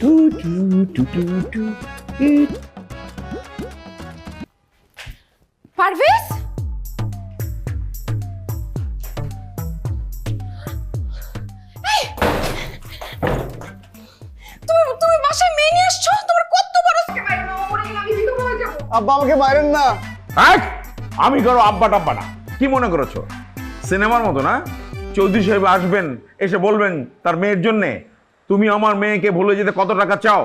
পারভেজ, তুমি বাসায় মেয়ে নিয়ে আসছো? তোমার কত বড় আব্বা আমাকে মারেন না। আমি করো আব্বা টাব্বা না, কি মনে করেছো সিনেমার মতো না? চৌধুরী সাহেব আসবেন, এসে বলবেন তার মেয়ের জন্য তুমি আমার মেয়েকে ভুলে যেতে কত টাকা চাও।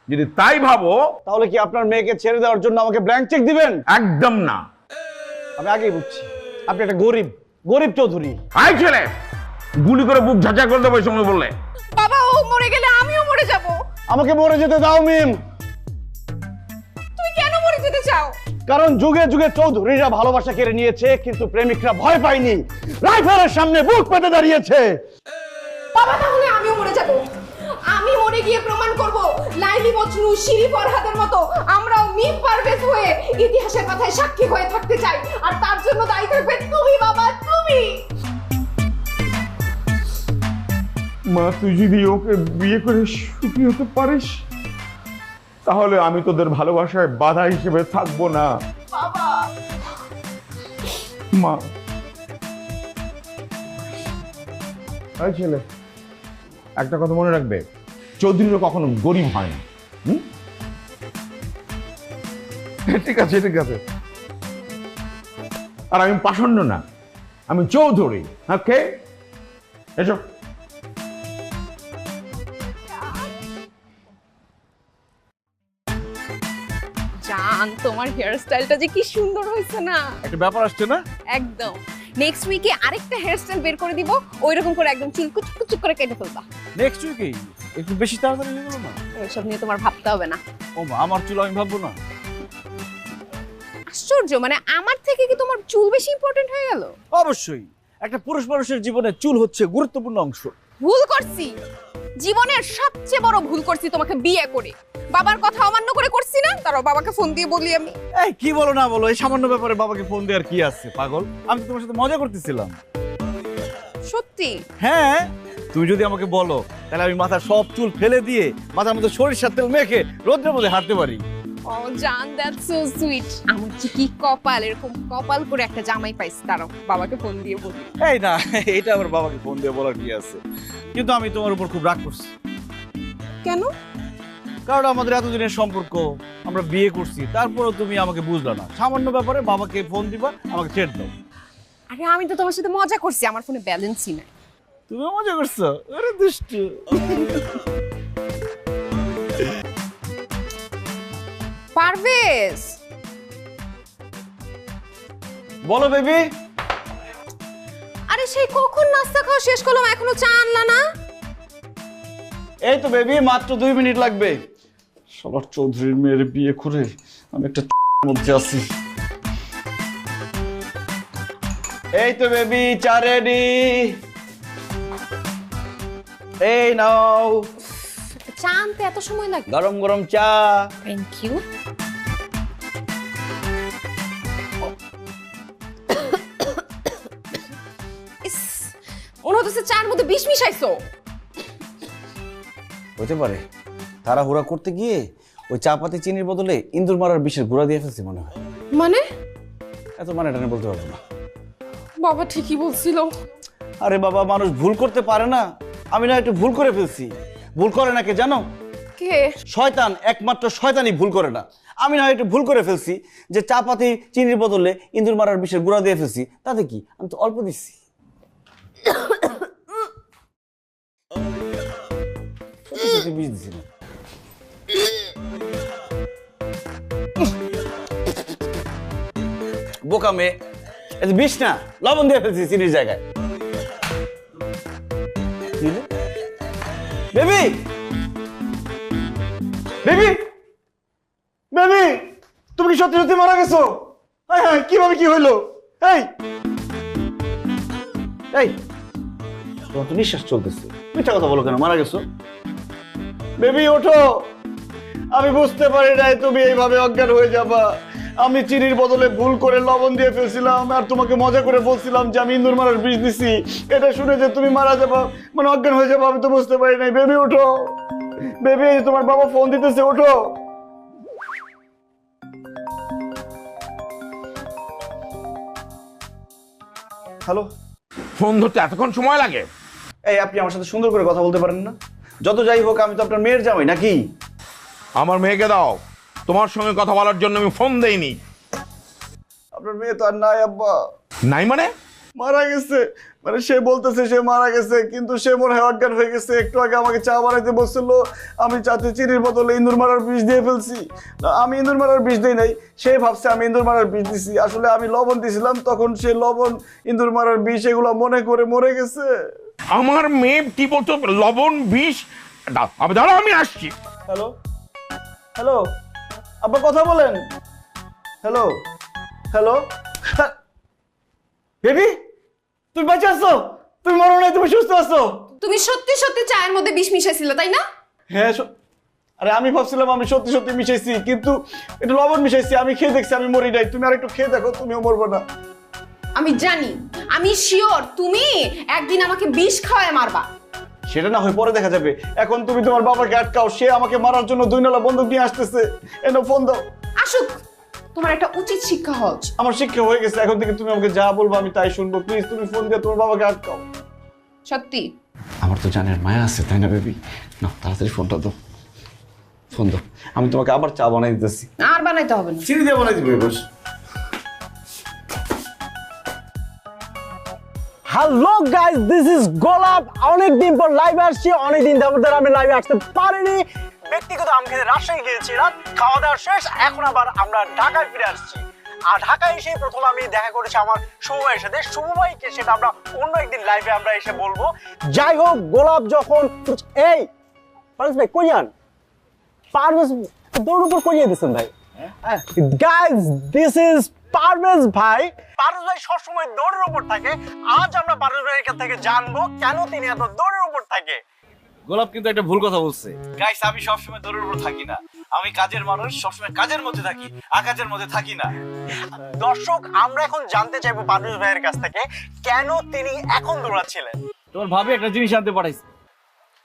যদি তাই ভাবো তাহলে কি আপনার মেয়েকে ছেড়ে দেওয়ার জন্য আমাকে ব্ল্যাঙ্ক চেক দিবেন? একদম না। আমি আগেই বুঝছি আপনি একটা গরিব চৌধুরী। আই ছেলে, গুলি করে বুক ঝাঁঝা করে দেবো এই সময় বললে। বাবা, ও মরে গেলে আমিও মরে যাব। আমাকে মরে যেতে দাও মিম। তুমি কেন মরে যেতে চাও? কারণ যুগে যুগে চৌধুরীরা ভালোবাসা কেড়ে নিয়েছে, কিন্তু প্রেমিকরা ভয় পায়নি, রাইফেলের সামনে বুক পেতে দাঁড়িয়েছে। বাবা, তাহলে আমিও মরে যাব। আমি মরে গিয়ে প্রমাণ করব লাইলি মজনু, শিরি ফরহাদের মতো আমরাও মিম পারভেজ হয়ে ইতিহাসের পাতায় সাক্ষী হয়ে থাকতে চাই। আর তার জন্য দায়ী থাকবে তুমি বাবা, তুমি। মা, তুই যদি ওকে বিয়ে করে সুখী হতে পারিস তাহলে আমি তোদের ভালোবাসায় বাধা হিসেবে থাকবো না। বাবা, মা, এই ছেলে একটা কথা মনে রাখবে, চৌধুরীরা কখনো গরিব হয় না। ঠিক আছে, ঠিক আছে। আর আমি পাষণ্ড না, আমি চৌধুরী। ওকে, এসো। জান, তোমার হেয়ার স্টাইলটা যে কি সুন্দর হয়েছে না। একটা ব্যাপার আসছে না? একদম। নেক্সট উইকে আরেকটা হেয়ার স্টাইল বের করে দিব, ওইরকম করে একদম চুল কুচকুচ করে কেটে ফেলবা। নেক্সট উইকেই? একটু বেশি তাড়াতাড়ি হয়ে গেল না? এসব নিয়ে তোমার ভাবতে হবে না। ও মা, আমার চুল আমি ভাববো না? আশ্চর্য, মানে আমার থেকে কি তোমার চুল বেশি ইম্পর্টেন্ট হয়ে গেল? অবশ্যই, একটা পুরুষ মানুষের জীবনে চুল হচ্ছে গুরুত্বপূর্ণ অংশ। ভুল করছি, জীবনের সবচেয়ে বড় ভুল করছি তোমাকে বিয়ে করে। বাবার কথা অমান্য করে করছি না? তারও বাবাকে ফোন দিয়ে বলি আমি। এই কি বলো না বলো, এই সামান্য ব্যাপারে বাবাকে ফোন দেওয়ার কি আছে পাগল? আমি তো তোমার সাথে মজা করতেছিলাম। সত্যি? হ্যাঁ, তুমি যদি আমাকে বলো তাহলে আমি মাথার সব চুল ফেলে দিয়ে মাথার মধ্যে সরিষার তেল মেখে রোদ্রের মধ্যে হাঁটতে পারি। ও জান, দ্যাটস সো সুইট। আমার যে কি কপাল, এরকম কপাল করে একটা জামাই পাইছি। তারও বাবাকে ফোন দিয়ে বলি। এই না, এটা আমার বাবাকে ফোন দিয়ে বলার কি আছে? কিন্তু আমি তোমার উপর খুব রাগ করছি। কেন? কারণ আমাদের এতদিনের সম্পর্ক, আমরা বিয়ে করছি, তারপরেও তুমি আমাকে বুঝলা না। সামান্য ব্যাপারে বাবাকে ফোন দিবা, আমাকে ছেড়ে দাও। আরে আমি তো তোমার সাথে মজা করছি, আমার ফোনে ব্যালেন্সই নাই। তুমি মজা করছো? আরে দুষ্টু। পারভেজ, বলো বেবি। আরে সেই কখন নাস্তা খাওয়া শেষ করলাম, এখনো চা আনলা না? এই তো বেবি, মাত্র 2 মিনিট লাগবে। সবার চৌধুরীর মেয়ের বিয়ে করে আমি একটা মধ্যে আছি। এই তো বেবি, চা রেডি। এই নাও। চা আনতে এত সময় লাগে? গরম গরম চা। Thank you. মনে হচ্ছে চার মধ্যে বিষ মিশাইছো। হতে পারে, তাড়াহুড়া করতে গিয়ে ওই চা পাতি চিনির বদলে ইন্দুর মারার বিষের গুঁড়া দিয়ে ফেলছি মনে হয়। মানে? এত মানে টানে বলতে পারবো না। বাবা ঠিকই বলছিল। আরে বাবা, মানুষ ভুল করতে পারে না? আমি না একটু ভুল করে ফেলছি। ভুল করে না কে জানো? কে? শয়তান, একমাত্র শয়তানই ভুল করে না। আমি না একটু ভুল করে ফেলছি যে চা পাতি চিনির বদলে ইন্দুর মারার বিষের গুঁড়া দিয়ে ফেলছি। তাতে কি, আমি তো অল্প দিচ্ছি। বিষ দিছি না। বোকা মেয়ে, বিষ না, লবণ দিয়ে ফেলছি চিনির জায়গায়। বেবি, বেবি, বেবি, তুমি কি সত্যি সত্যি মারা গেছো? হ্যাঁ হ্যাঁ, কিভাবে কি হইলো? এই এই, তোমার তো নিঃশ্বাস চলতেছে, মিথ্যা কথা বলো কেন? মারা গেছো? বেবি ওঠো, আমি বুঝতে পারি নাই তুমি এইভাবে অজ্ঞান হয়ে যাবা। আমি চিনির বদলে ভুল করে লবণ দিয়ে ফেলছিলাম, আর তোমাকে মজা করে বলছিলাম যে আমি ইন্দুর মারার বিষ দিছি। এটা শুনে যে তুমি মারা যাবা, মানে অজ্ঞান হয়ে যাবো, আমি তো বুঝতে পারি নাই। বেবি ওঠো, বেবি তোমার বাবা ফোন দিতেছে, ওঠো। হ্যালো। ফোন ধরতে এতক্ষণ সময় লাগে? এই আপনি আমার সাথে সুন্দর করে কথা বলতে পারেন না? যত যাই হোক আমি তো আপনার মেয়ের জামাই নাকি? আমার মেয়েকে দাও, তোমার সঙ্গে কথা বলার জন্য আমি ফোন দেইনি। আপনার মেয়ে তো আর নাই আব্বা। নাই মানে? মারা গেছে। মানে সে বলতেছে সে মারা গেছে, কিন্তু সে মনে হয় অজ্ঞান হয়ে গেছে। একটু আগে আমাকে চা বানাইতে বলছিল, আমি চাতে চিনির বদলে ইঁদুর মারার বিষ দিয়ে ফেলছি। না, আমি ইঁদুর মারার বিষ দিই নাই, সে ভাবছে আমি ইঁদুর মারার বিষ দিছি। আসলে আমি লবণ দিছিলাম, তখন সে লবণ ইঁদুর মারার বিষ এগুলো মনে করে মরে গেছে। আমার মেয়ে কি বলতো, লবণ বিষ? দাঁড়াও, আমি আসছি। হ্যালো হ্যালো আব্বা কথা বলেন। হ্যালো হ্যালো বেবি, তুমি বাঁচে আছো? তুমি মরো নাই, তুমি সুস্থ আছো? তুমি সত্যি সত্যি চায়ের মধ্যে বিষ মিশাইছিলে তাই না? হ্যাঁ আরে আমি ভাবছিলাম আমি সত্যি সত্যি মিশাইছি, কিন্তু একটু লবণ মিশাইছি। আমি খেয়ে দেখছি আমি মরি নাই। তুমি আরেকটু খেয়ে দেখো, তুমিও মরবে না। আমি জানি, আমি শিওর তুমি একদিন আমাকে বিষ খাওয়ায় মারবা। সেটা না হয় পরে দেখা যাবে। এখন তুমি তোমার বাবাকে আটকাও, সে আমাকে মারার জন্য 2 নলা বন্দুক নিয়ে আসতেছে। এনো ফোন দাও। আসুক, তোমার একটা উচিত শিক্ষা হওয়া উচিত। আমার শিক্ষা হয়ে গেছে, এখন থেকে তুমি আমাকে যা বলবো আমি তাই শুনবো। প্লিজ তুমি ফোন দিয়ে তোমার বাবাকে আটকাও। সত্যি? আমার তো জানের মায়া আছে তাই না বেবি? না তাড়াতাড়ি ফোনটা দাও, ফোন দাও। আমি তোমাকে আবার চা বানাই দিতেছি। আর বানাইতে হবে না, চিনি দিয়ে বানাই দিবে। বস। হ্যালো গাইস, দিস ইজ গোলাপ। অনেকদিন পর লাইভে আসছি, অনেকদিন ধরে আমি লাইভে আসতে পারিনি। ব্যক্তিগত আমি খেতে রাজশাহী গিয়েছিলাম, খাওয়া দাওয়া শেষ, এখন আবার আমরা ঢাকায় ফিরে আসছি। আর ঢাকায় এসে প্রথম আমি দেখা করেছি আমার শুভ ভাইয়ের সাথে। শুভ ভাইকে সেটা আমরা অন্য একদিন লাইভে আমরা এসে বলবো। যাই হোক, গোলাপ যখন এই পারভেজ ভাই কই যান? পারভেজ দৌড় উপর কইয়ে দিচ্ছেন ভাই। গাইস, দিস ইজ পারভেজ ভাই। পারভেজ ভাই সবসময় দৌড়ের উপর থাকে। আজ আমরা পারভেজ ভাইয়ের কাছ থেকে জানবো কেন তিনি এত দৌড়ের উপর থাকে। গোলাপ কিন্তু একটা ভুল কথা বলছে। গাইস, আমি সবসময় দৌড়ের উপর থাকি না। আমি কাজের মানুষ, সবসময় কাজের মধ্যে থাকি, আকাজের মধ্যে থাকি না। দর্শক, আমরা এখন জানতে চাইবো পারভেজ ভাইয়ের কাছ থেকে কেন তিনি এখন দৌড়াচ্ছিলেন। তোমার ভাবি একটা জিনিস আনতে পাঠাইছে।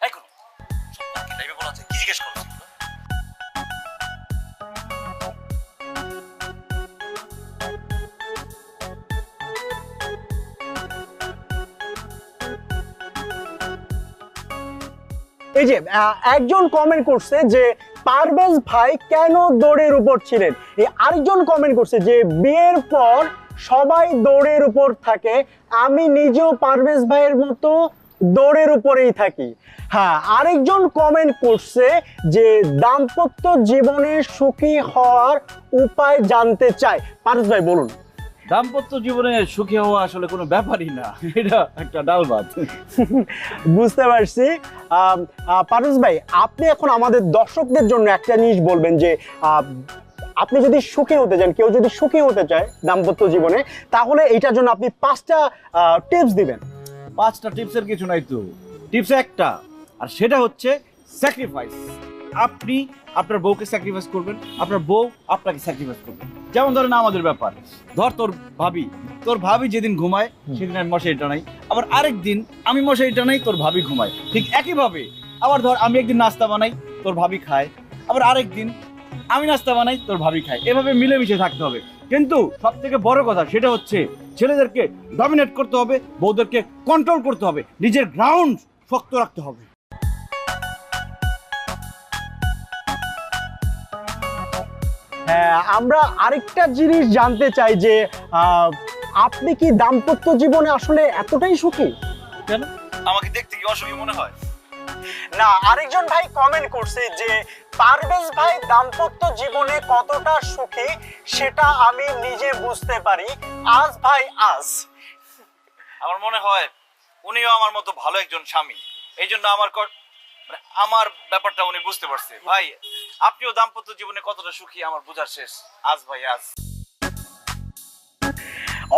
এই করো, লাইভে বলা আছে, কি জিজ্ঞেস করছো? এই যে একজন কমেন্ট করছে যে পারভেজ ভাই কেন দৌড়ের উপর ছিলেন। এই আরেকজন কমেন্ট করছে যে বিয়ের পর সবাই দৌড়ের উপর থাকে, আমি নিজেও পারভেজ ভাইয়ের মতো দৌড়ের উপরেই থাকি। হ্যাঁ, আরেকজন কমেন্ট করছে যে দাম্পত্য জীবনে সুখী হওয়ার উপায় জানতে চায়। পারভেজ ভাই বলুন। দাম্পত্য জীবনে সুখী হওয়া আসলে কোনো ব্যাপারই না, এটা একটা ডাল ভাত। বুঝতে পারছি। পারভেজ ভাই, আপনি এখন আমাদের দর্শকদের জন্য একটা জিনিস বলবেন যে আপনি যদি সুখী হতে চান, কেউ যদি সুখী হতে চায় দাম্পত্য জীবনে, তাহলে এটার জন্য আপনি 5টা টিপস দিবেন। 5টা টিপসের কিছু নাই তো, টিপস একটা, আর সেটা হচ্ছে স্যাক্রিফাইস। আপনি আপনার বউকে স্যাক্রিফাইস করবেন, আপনার বউ আপনাকে স্যাক্রিফাইস করবেন। যেমন ধরেন আমাদের ব্যাপার, ধর তোর ভাবি যেদিন ঘুমায় সেদিন আমি মশারি টানাই, আবার আরেক দিন আমি মশারি টানাই, তোর ভাবি ঘুমায়। ঠিক একইভাবে আবার ধর আমি একদিন নাস্তা বানাই, তোর ভাবি খায়, আবার আরেক দিন আমি নাস্তা বানাই, তোর ভাবি খায়। এভাবে মিলেমিশে থাকতে হবে। কিন্তু সব থেকে বড় কথা সেটা হচ্ছে ছেলেদেরকে ডমিনেট করতে হবে, বউদেরকে কন্ট্রোল করতে হবে, নিজের গ্রাউন্ড শক্ত রাখতে হবে। হ্যাঁ, আমরা আরেকটা জিনিস জানতে চাই যে আপনি কি দাম্পত্য জীবনে আসলে এতটাই সুখী? কেন, আমাকে দেখতে কি অসুখী মনে হয়? না, আরেকজন ভাই কমেন্ট করছে যে পারভেজ ভাই দাম্পত্য জীবনে কতটা সুখী সেটা আমি নিজে বুঝতে পারি। আজ ভাই আজ আমার মনে হয় উনিও আমার মতো ভালো একজন স্বামী, এই জন্য আমার ব্যাপারটা উনি বুঝতে পারছে। ভাই, আপনিও দাম্পত্য জীবনে কতটা সুখী আমার বোঝার শেষ। আজ ভাই আজ।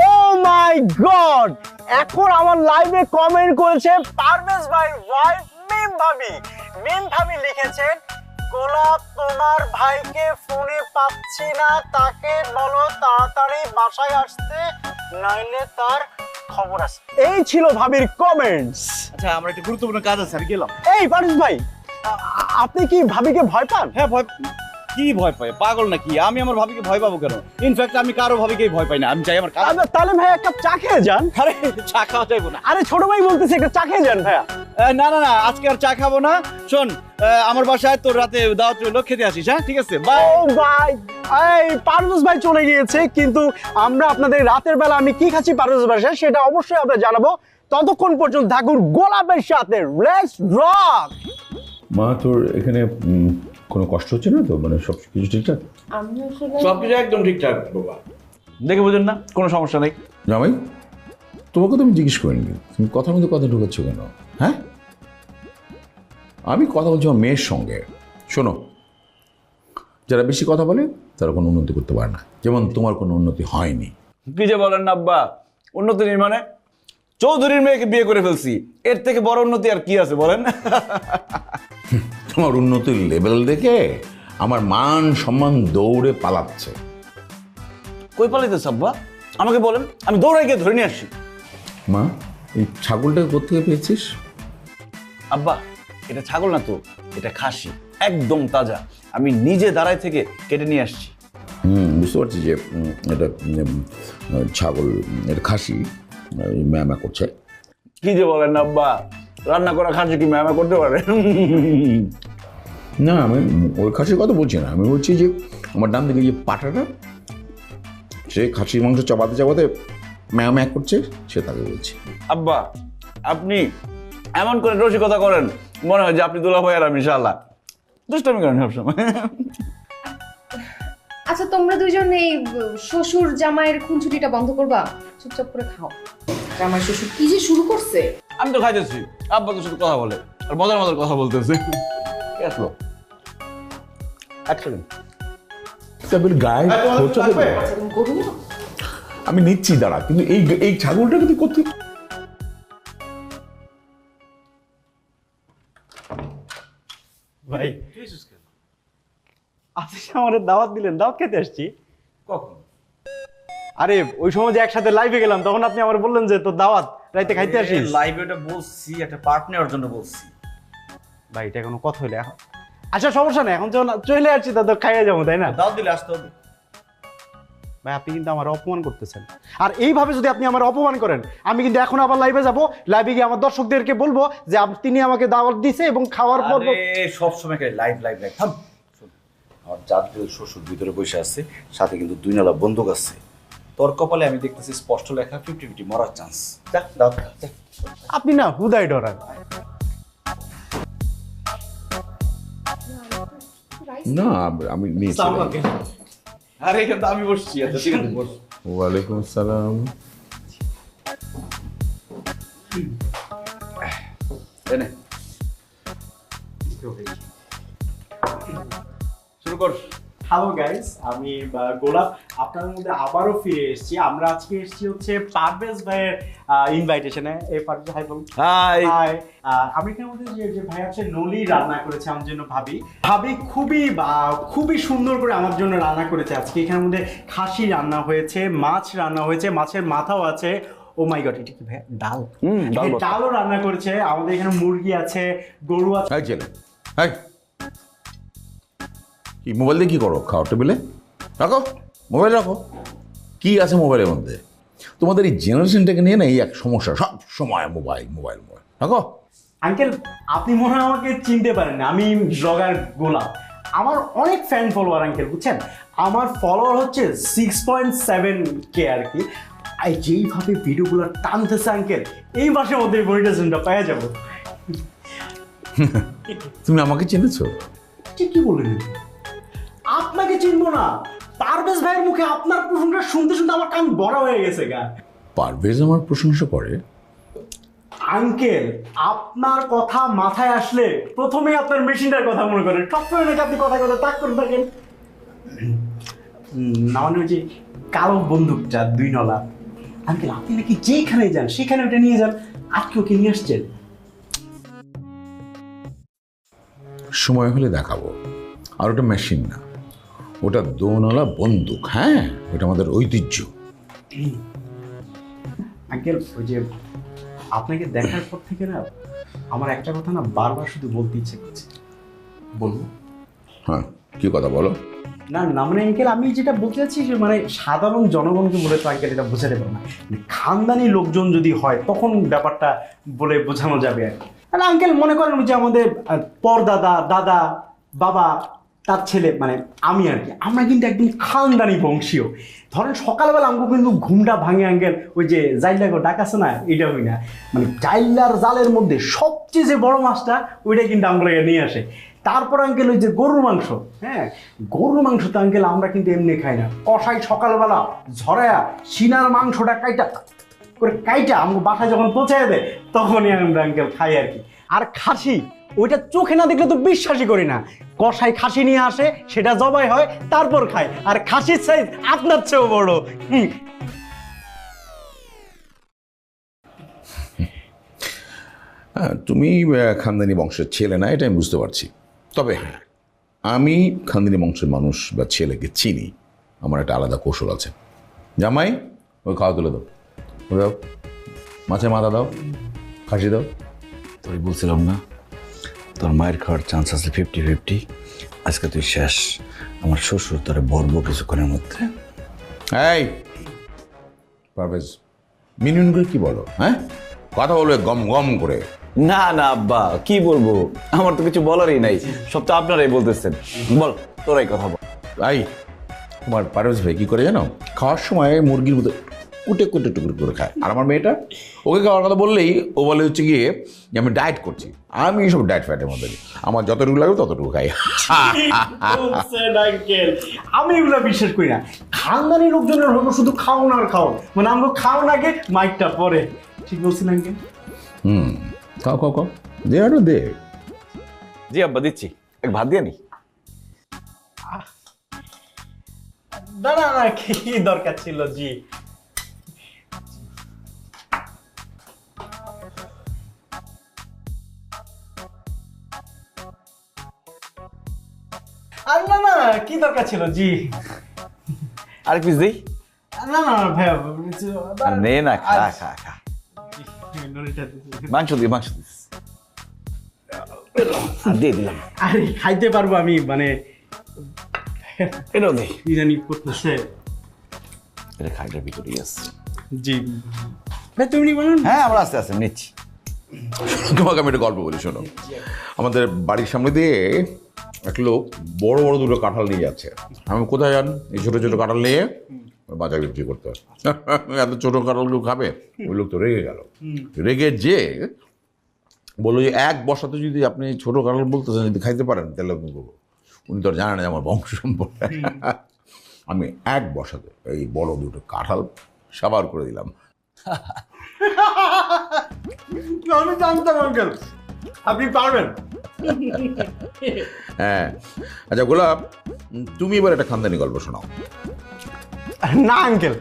ও মাই গড, এখন আমার লাইভে কমেন্ট করেছে পারভেজ ভাই ওয়াইফ মিম ভাবি লিখেছেন, গোলাপ তোমার ভাইকে ফোনে পাচ্ছি না, তাকে বলো তাড়াতাড়ি বাসায় আসতে, নইলে তার খবর আছে। এই ছিল ভাবির কমেন্টস। আচ্ছা, আমার একটা গুরুত্বপূর্ণ কাজ আছে, আমি গেলাম। এই পারভেজ ভাই, আপনি কি ভাবিকে ভয় পান? হ্যাঁ কি ভয় পায়, পাগল নাকি? আমি আমার ভাবিকে ভয় পাবো কেন? ইনফ্যাক্ট আমি কারো ভাবিকেই ভয় পাই না। আমি চাই আমার কাজ। তাহলে ভাই এক কাপ চা খেয়ে যান। আরে চা খাওয়া যাইবো না। আরে ছোট ভাই বলতেছে একটা চা খেয়ে যান ভাইয়া। না না না, আজকে আর চা খাবো না। শোন, আমার বাসায় তোর রাতে দাওয়াত রইলো, খেতে আসিস। হ্যাঁ ঠিক আছে, বাই। ও ভাই, এই পারভেজ ভাই চলে গিয়েছে, কিন্তু আমরা আপনাদের রাতের বেলা আমি কি খাচ্ছি পারভেজ বাসায় সেটা অবশ্যই আপনাদের জানাবো। ততক্ষণ পর্যন্ত থাকুন গোলাপের সাথে। Let's rock. মা তোর এখানে কোনো কষ্ট হচ্ছে না তো, মানে সব কিছু ঠিকঠাক? সবকিছু একদম ঠিকঠাক বাবা, দেখে বুঝুন না, কোনো সমস্যা নেই। জামাই, তোমাকে তো আমি জিজ্ঞেস করিনি, তুমি কথার মধ্যে কথা ঢুকাচ্ছ কেন? হ্যাঁ, আমি কথা বলছি আমার মেয়ের সঙ্গে। শোনো, যারা বেশি কথা বলে তারা কোনো উন্নতি করতে পারে না, যেমন তোমার কোনো উন্নতি হয়নি। কি যে বলেন না আব্বা, উন্নতি নেই মানে? চৌধুরীর মেয়েকে বিয়ে করে ফেলছি, এর থেকে বড় উন্নতি আর কি আছে বলেন? তোমার উন্নতির লেভেল দেখে আমার মান সম্মান দৌড়ে পালাচ্ছে। কই পালাইতেছ আব্বা? আমাকে বলেন, আমি দৌড়াই গিয়ে ধরে নিয়ে আসি। মা, এই ছাগলটাকে কোত্থেকে পেয়েছিস? আব্বা, এটা ছাগল না তো, এটা খাসি, একদম তাজা। আমি নিজে দাঁড়ায় থেকে কেটে নিয়ে আসছি। বুঝতে পারছি যে এটা ছাগল, এটা খাসি ম্যামা করছে। কি যে বলেন না আব্বা, রান্না করা খাসি কি ম্যামা করতে পারে? না, আমি ওই খাসির কথা বলছি না, আমি বলছি যে আমার ডান দিকে যে পাটাটা, সে খাসির মাংস চাপাতে চাপাতে ম্যাম করছে, সে তাকে বলছি। আব্বা, আপনি এমন করে রসিকতা করেন, মনে হয় যে আপনি দুলাভাই আর আমি শালা। দুষ্টামি করেন সবসময়। আচ্ছা তোমরা দুইজন এই শ্বশুর জামাইয়ের খুনছুটিটা বন্ধ করবা, চুপচাপ করে খাও। জামাই শ্বশুর কি যে শুরু করছে। আমি তো খাইতেছি, আব্বা তো শুধু কথা বলে আর মজার মজার কথা বলতেছে। কে আসলো? এক সেকেন্ড। গায়ে খরচা দেবে? আচ্ছা তুমি করো না। আমি নিচ্ছি, দাঁড়া, কিন্তু এই ছাগলটাকে তুই করতে। ভাই আপনি আমাদের দাওয়াত দিলেন, দাওয়াত খেতে আসছি। কখন? আরে ওই সময় যে একসাথে লাইভে গেলাম, তখন আপনি আমার বললেন যে তোর দাওয়াত, রাইতে খাইতে আসিস। লাইভে ওটা বলছি, একটা পার্ট নেওয়ার জন্য বলছি। ভাই এটা কোনো কথা হইলে এখন? আচ্ছা সমস্যা নেই, এখন যখন চলে আসছি তা তো খাইয়ে যাবো, তাই না? দাও দিলে আসতে হবে। ভাই আপনি কিন্তু আমার অপমান করতেছেন, আর এইভাবে যদি আপনি আমার অপমান করেন, আমি কিন্তু এখন আবার লাইভে যাব, লাইভে গিয়ে আমার দর্শকদেরকে বলবো যে তিনি আমাকে দাওয়াত দিয়েছে এবং খাওয়ার পর সব সময় লাইভ লাইভ লাইভ। থাম, আমার জাতীয় শ্বশুর ভিতরে বসে আছে, সাথে কিন্তু 2 নালা বন্দুক আছে। তোর কপালে আমি দেখতেছি স্পষ্ট লেখা 50-50 মরার চান্স। যা দাও, যা। আপনি না হুদাই ডরান। না, আমি নিয়েছি। আরে এখানে তো আমি বসছি। আচ্ছা ঠিক আছে, বস। ওয়ালাইকুম আসসালাম। এনে শুরু কর। হ্যালো গাইস, আমি গোলাপ আপনাদের মধ্যে আবারও ফিরে এসেছি। আমরা আজকে এসেছি হচ্ছে পারভেজ ভাইয়ের ইনভাইটেশনে। এই পারভেজ ভাই বলুন। হাই। হাই। আমি এখানে মধ্যে যে ভাই আছে নলি রান্না করেছে আমার জন্য, ভাবি খুবই সুন্দর করে আমার জন্য রান্না করেছে আজকে। এখানের মধ্যে খাসি রান্না হয়েছে, মাছ রান্না হয়েছে, মাছের মাথাও আছে। ও মাই গড, এটা কি ভাই ডাল? ডালও রান্না করেছে। আমাদের এখানে মুরগি আছে, গরু আছে। এই ছেলে, এই কি মোবাইল দিয়ে কি করো? খাওয়ার টেবিলে রাখো, মোবাইল রাখো। কি আছে মোবাইলের মধ্যে? তোমাদের এই জেনারেশনটাকে নিয়ে না এই এক সমস্যা, সব সময় মোবাইল মোবাইল মোবাইল। রাখো। আঙ্কেল আপনি মনে হয় আমাকে চিনতে পারেন না, আমি ব্লগার গোলাপ। আমার অনেক ফ্যান ফলোয়ার আঙ্কেল, বুঝছেন? আমার ফলোয়ার হচ্ছে 6.7K আর কি। আর যেইভাবে ভিডিওগুলো টানতেছে আঙ্কেল, এই মাসের মধ্যে মনিটাইজেশনটা পেয়ে যাব। তুমি আমাকে চিনেছো? ঠিক কি বললেন? আপনাকে চিনবো না? পারভেজ ভাইয়ের মুখে আপনার প্রশংসা শুনতে শুনতে আমার কান বড় হয়ে গেছে গা। পারভেজ আমার প্রশংসা করে? আঙ্কেল আপনার কথা মাথায় আসলে প্রথমেই আপনার মেশিনটার কথা মনে করেন। সবসময় নাকি আপনি কথা তাক করে থাকেন। না মানে ওই যে কালো বন্দুকটা 2 নলা, আঙ্কেল আপনি নাকি যেখানে যান সেখানে ওটা নিয়ে যান। আজকে ওকে নিয়ে আসছেন? সময় হলে দেখাবো। আর ওটা মেশিন না, ওটা 2 নলা বন্দুক। হ্যাঁ, ওটা আমাদের ঐতিহ্য। আঙ্কেল ওই যে আপনাকে দেখার পর থেকে না আমার একটা কথা না বারবার শুধু বলতে ইচ্ছে করছে। বলবো? হ্যাঁ, কি কথা বলো? না না মানে আঙ্কেল আমি যেটা বলতে চাচ্ছি যে মানে সাধারণ জনগণকে বলে তো আঙ্কেল এটা বোঝাতে পারবো না, মানে খানদানি লোকজন যদি হয় তখন ব্যাপারটা বলে বোঝানো যাবে আর কি। আর আঙ্কেল মনে করেন যে আমাদের পরদাদা দাদা বাবা তার ছেলে মানে আমি আর কি, আমরা কিন্তু একদম খানদানি বংশীয়। ধরেন সকালবেলা আমাকে কিন্তু ঘুমটা ভাঙে আঙ্কেল, ওই যে জাইলাগো ডাক আছে না, এটা হই না, মানে জাইলার জালের মধ্যে সবচেয়ে যে বড় মাছটা ওইটা কিন্তু আমরা নিয়ে আসে। তারপর আঙ্কেল ওই যে গরুর মাংস, হ্যাঁ গরুর মাংস তো আঙ্কেল আমরা কিন্তু এমনি খাই না, কষাই সকালবেলা ঝরায়া সিনার মাংসটা কাইটা আমাকে বাসায় যখন পৌঁছায় দেয় তখনই আমরা আঙ্কেল খাই আর কি। আর খাসি ওইটা চোখে না দেখলে তো বিশ্বাসই করি না, কষাই খাসি নিয়ে আসে সেটা জবাই হয় তারপর খায়, আর খাসির সাইজ আপনার চেয়েও বড়। হ্যাঁ, তুমি খানদানি বংশের ছেলে না, এটা আমি বুঝতে পারছি। তবে হ্যাঁ, আমি খানদানি বংশের মানুষ বা ছেলেকে চিনি, আমার একটা আলাদা কৌশল আছে। জামাই, ওই খাওয়া তুলে দাও, ওই দাও, মাছের মাথা দাও, খাসি দাও। তোর বলছিলাম না তোর মায়ের খাওয়ার চান্স আছে 50-50। আজকে তুই শেষ, আমার শ্বশুর তোরে ভরবো কিছুক্ষণের মধ্যে। এই পারভেজ, মিনুন করে কি বলো? হ্যাঁ, কথা বলবে গম গম করে। না না আব্বা, কি বলবো, আমার তো কিছু বলারই নাই, সব তো আপনারাই বলতেছেন। বল, তোরাই কথা বল। ভাই, তোমার পারভেজ ভাই কি করে জানো, খাওয়ার সময় মুরগির মতো কুটে কুটে টুকরো করে খায়। আর আমার মেয়েটা, ওকে খাওয়ার কথা বললেই ও বলে হচ্ছে গিয়ে যে আমি ডায়েট করছি। আমি সব ডায়েট ফ্যাটের মধ্যে দিই, আমার যতটুকু লাগবে ততটুকু খাই। আমি এগুলো বিশ্বাস করি না, খানদানি লোকজনের হলো শুধু খাও না আর খাও, মানে আমরা খাও না আগে মাইকটা পরে। ঠিক বলছেন আঙ্কেল? খাও খাও খাও, দে আরো দে। জি আব্বা, দিচ্ছি, এক ভাত দিয়ে নি। না না না, কি দরকার ছিল জি। আর না না, কি দরকার ছিল জি। আর পিস দিই? না না ভাইয়া, আর নে না, খা খা খা। মাংস দিয়ে, মাংস দিস। আর দিয়ে দিলাম। আরে খাইতে পারবো আমি, মানে এটাও দে। ইরানি করতেছে এটা খাইটার ভিতরেই আছে। জি ভাই, তুমি বলুন। হ্যাঁ, আমরা আস্তে আস্তে নিচ্ছি। তোমাকে আমি একটা গল্প বলি, শোনো। আমাদের বাড়ির সামনে দিয়ে এক লোক বড় বড় দুটো কাঁঠাল নিয়ে যাচ্ছে। আমি কোথায় যান, এই ছোটো ছোটো কাঁঠাল নিয়ে বাজার বিক্রি করতে হয়। এত ছোটো কাঁঠাল কেউ খাবে? ওই লোক তো রেগে গেল, রেগে যে বললো যে এক বসাতে যদি আপনি ছোটো কাঁঠাল বলতেছেন যদি খাইতে পারেন তাহলে আপনি করবো। উনি তো জানেন আমার বংশ সম্পর্কে। আমি এক বসাতে এই বড় দুটো কাঁঠাল সাবার করে দিলাম। আমি জানতাম আঙ্কেল আপনি পারবেন। হ্যাঁ, আচ্ছা গোলাপ, তুমি এবার একটা খানদানি গল্প শোনাও। না আঙ্কেল,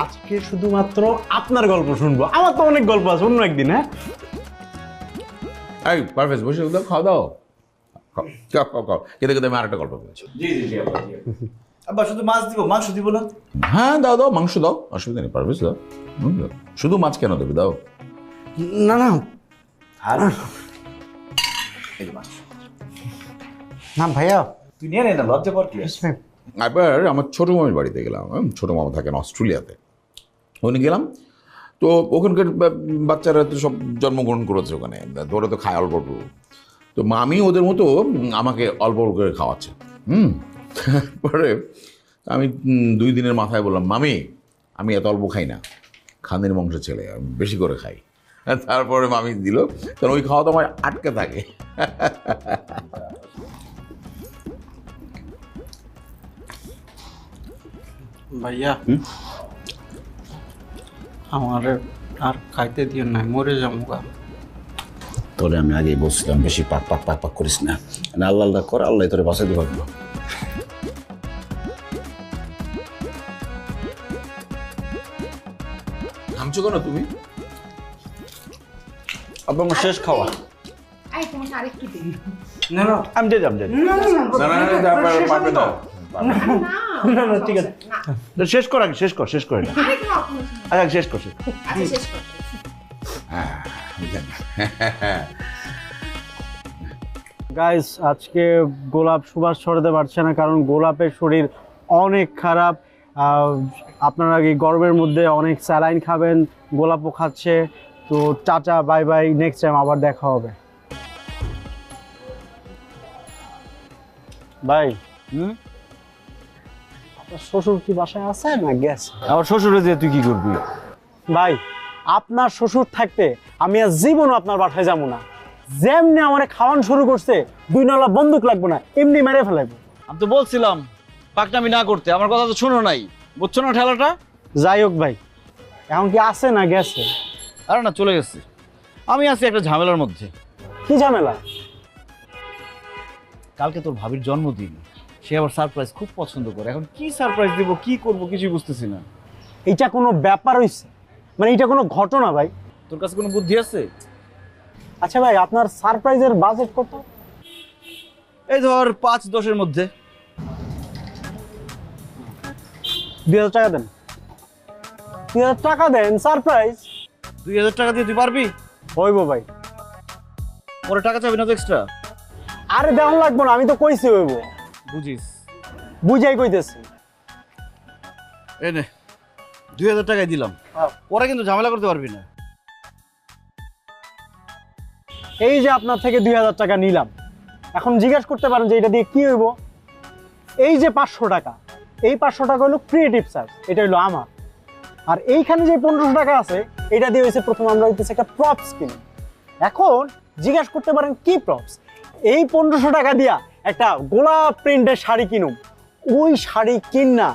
আজকে শুধুমাত্র আপনার গল্প শুনবো, আমার তো অনেক গল্প আছে, অন্য একদিন। হ্যাঁ এই পারভেজ, বসে দাও, খাওয়া দাও, খাও খাও খাও খাও। খেতে খেতে আমি আরেকটা গল্প বলছি। জি জি জি আব্বা, শুধু মাছ দিব, মাংস দিব না? হ্যাঁ দাও দাও, মাংস দাও, অসুবিধা নেই পারভেজ, দাও। শুধু মাছ কেন দেবে, দাও। না না না ভাইয়া, তুই নিয়ে নে না, লজ্জা পর কি আছে? এবার আমার ছোটো মামির বাড়িতে গেলাম। ছোটো মামা থাকেন অস্ট্রেলিয়াতে, ওখানে গেলাম। তো ওখানকার বাচ্চারা তো সব জন্মগ্রহণ করেছে ওখানে, ওরা তো খায় অল্প অল্প। তো মামি ওদের মতো আমাকে অল্প অল্প করে খাওয়াচ্ছে। তারপরে আমি 2 দিনের মাথায় বললাম, মামি আমি এত অল্প খাই না, খানদানি বংশের ছেলে, আমি বেশি করে খাই। তারপরে মামি দিল, কারণ ওই খাওয়া তো আমার আটকে থাকে। ভাইয়া আমার আর খাইতে দিও না, মরে যাবো গা। তোরে আমি আগেই বলছিলাম বেশি পাক পাক পাক পাক করিস না, আল্লাহ আল্লাহ কর, আল্লাহ তোরে বাঁচাইতে পারবো। থামছো কেন তুমি? আপনার আমার শেষ খাওয়া। এই তোমাকে আরেকটু দিই। না না আমি দিয়ে যাম, দিয়ে যাম। পারবে না। না না ঠিক আছে, না, শেষ কর আগে, শেষ কর, শেষ করে না। আরে খাও, কোনো সমস্যা আগে শেষ কর। নেই। আচ্ছা, শেষ কর। হ্যাঁ, আমি জানি। গাইস আজকে গোলাপ সুবাস ছড়াতে পারছে না, কারণ গোলাপের শরীর অনেক খারাপ। আপনারা কি গরমের মধ্যে অনেক স্যালাইন খাবেন, গোলাপও খাচ্ছে। তো tata, bye bye, next time আবার দেখা হবে। ভাই আপনার শ্বশুর কি বাসায় আছে না গেছে? আমার শ্বশুরে যে তুই কি করবি? ভাই আপনার শ্বশুর থাকতে আমি আর জীবনও আপনার বাসায় যাবো না। যেমনি আমার খাওয়ান শুরু করছে, 2 নলা বন্দুক লাগবে না, এমনি মেরে ফেলাবো। আমি তো বলছিলাম পাকনামি না করতে, আমার কথা তো শোনো নাই, বুঝছো না ঠেলাটা? যাই হোক ভাই, এখন কি আছে না গেছে? আরে না, চলে গেছে। আমি আছি একটা ঝামেলার মধ্যে। কি ঝামেলা? কালকে তোর ভাবির জন্মদিন, সে আবার সারপ্রাইজ খুব পছন্দ করে। এখন কি সারপ্রাইজ দিব, কি করব কিছুই বুঝতেছি না। এইটা কোনো ব্যাপার হইছে? মানে এটা কোনো ঘটনা ভাই? তোর কাছে কোনো বুদ্ধি আছে? আচ্ছা ভাই, আপনার সারপ্রাইজের বাজেট কত? এই ধর 5-10-এর মধ্যে। 2000 টাকা দেন। 2000 টাকা দেন সারপ্রাইজ? 2000 টাকা দিয়ে তুই পারবি? হইব ভাই। পরে টাকা চাবি না তো এক্সট্রা? আরে দেওয়ান লাগবো না, আমি তো কইছি হইব। বুঝিস? বুঝাই কইতেছি। এই নে 2000 টাকাই দিলাম, পরে কিন্তু ঝামেলা করতে পারবি না। এই যে আপনার থেকে 2000 টাকা নিলাম, এখন জিজ্ঞাসা করতে পারেন যে এটা দিয়ে কি হইব? এই যে 500 টাকা, এই 500 টাকা হলো ক্রিয়েটিভ চার্জ, এটা হলো আমার। আর এইখানে যে 1500 টাকা আছে, এটা দিয়ে হয়েছে প্রথম আমরা হইতেছে একটা প্রপস কিনি। এখন জিজ্ঞাসা করতে পারেন কি প্রপস? এই 1500 টাকা দিয়া একটা গোলাপ প্রিন্টের শাড়ি কিনুম। ওই শাড়ি কিনা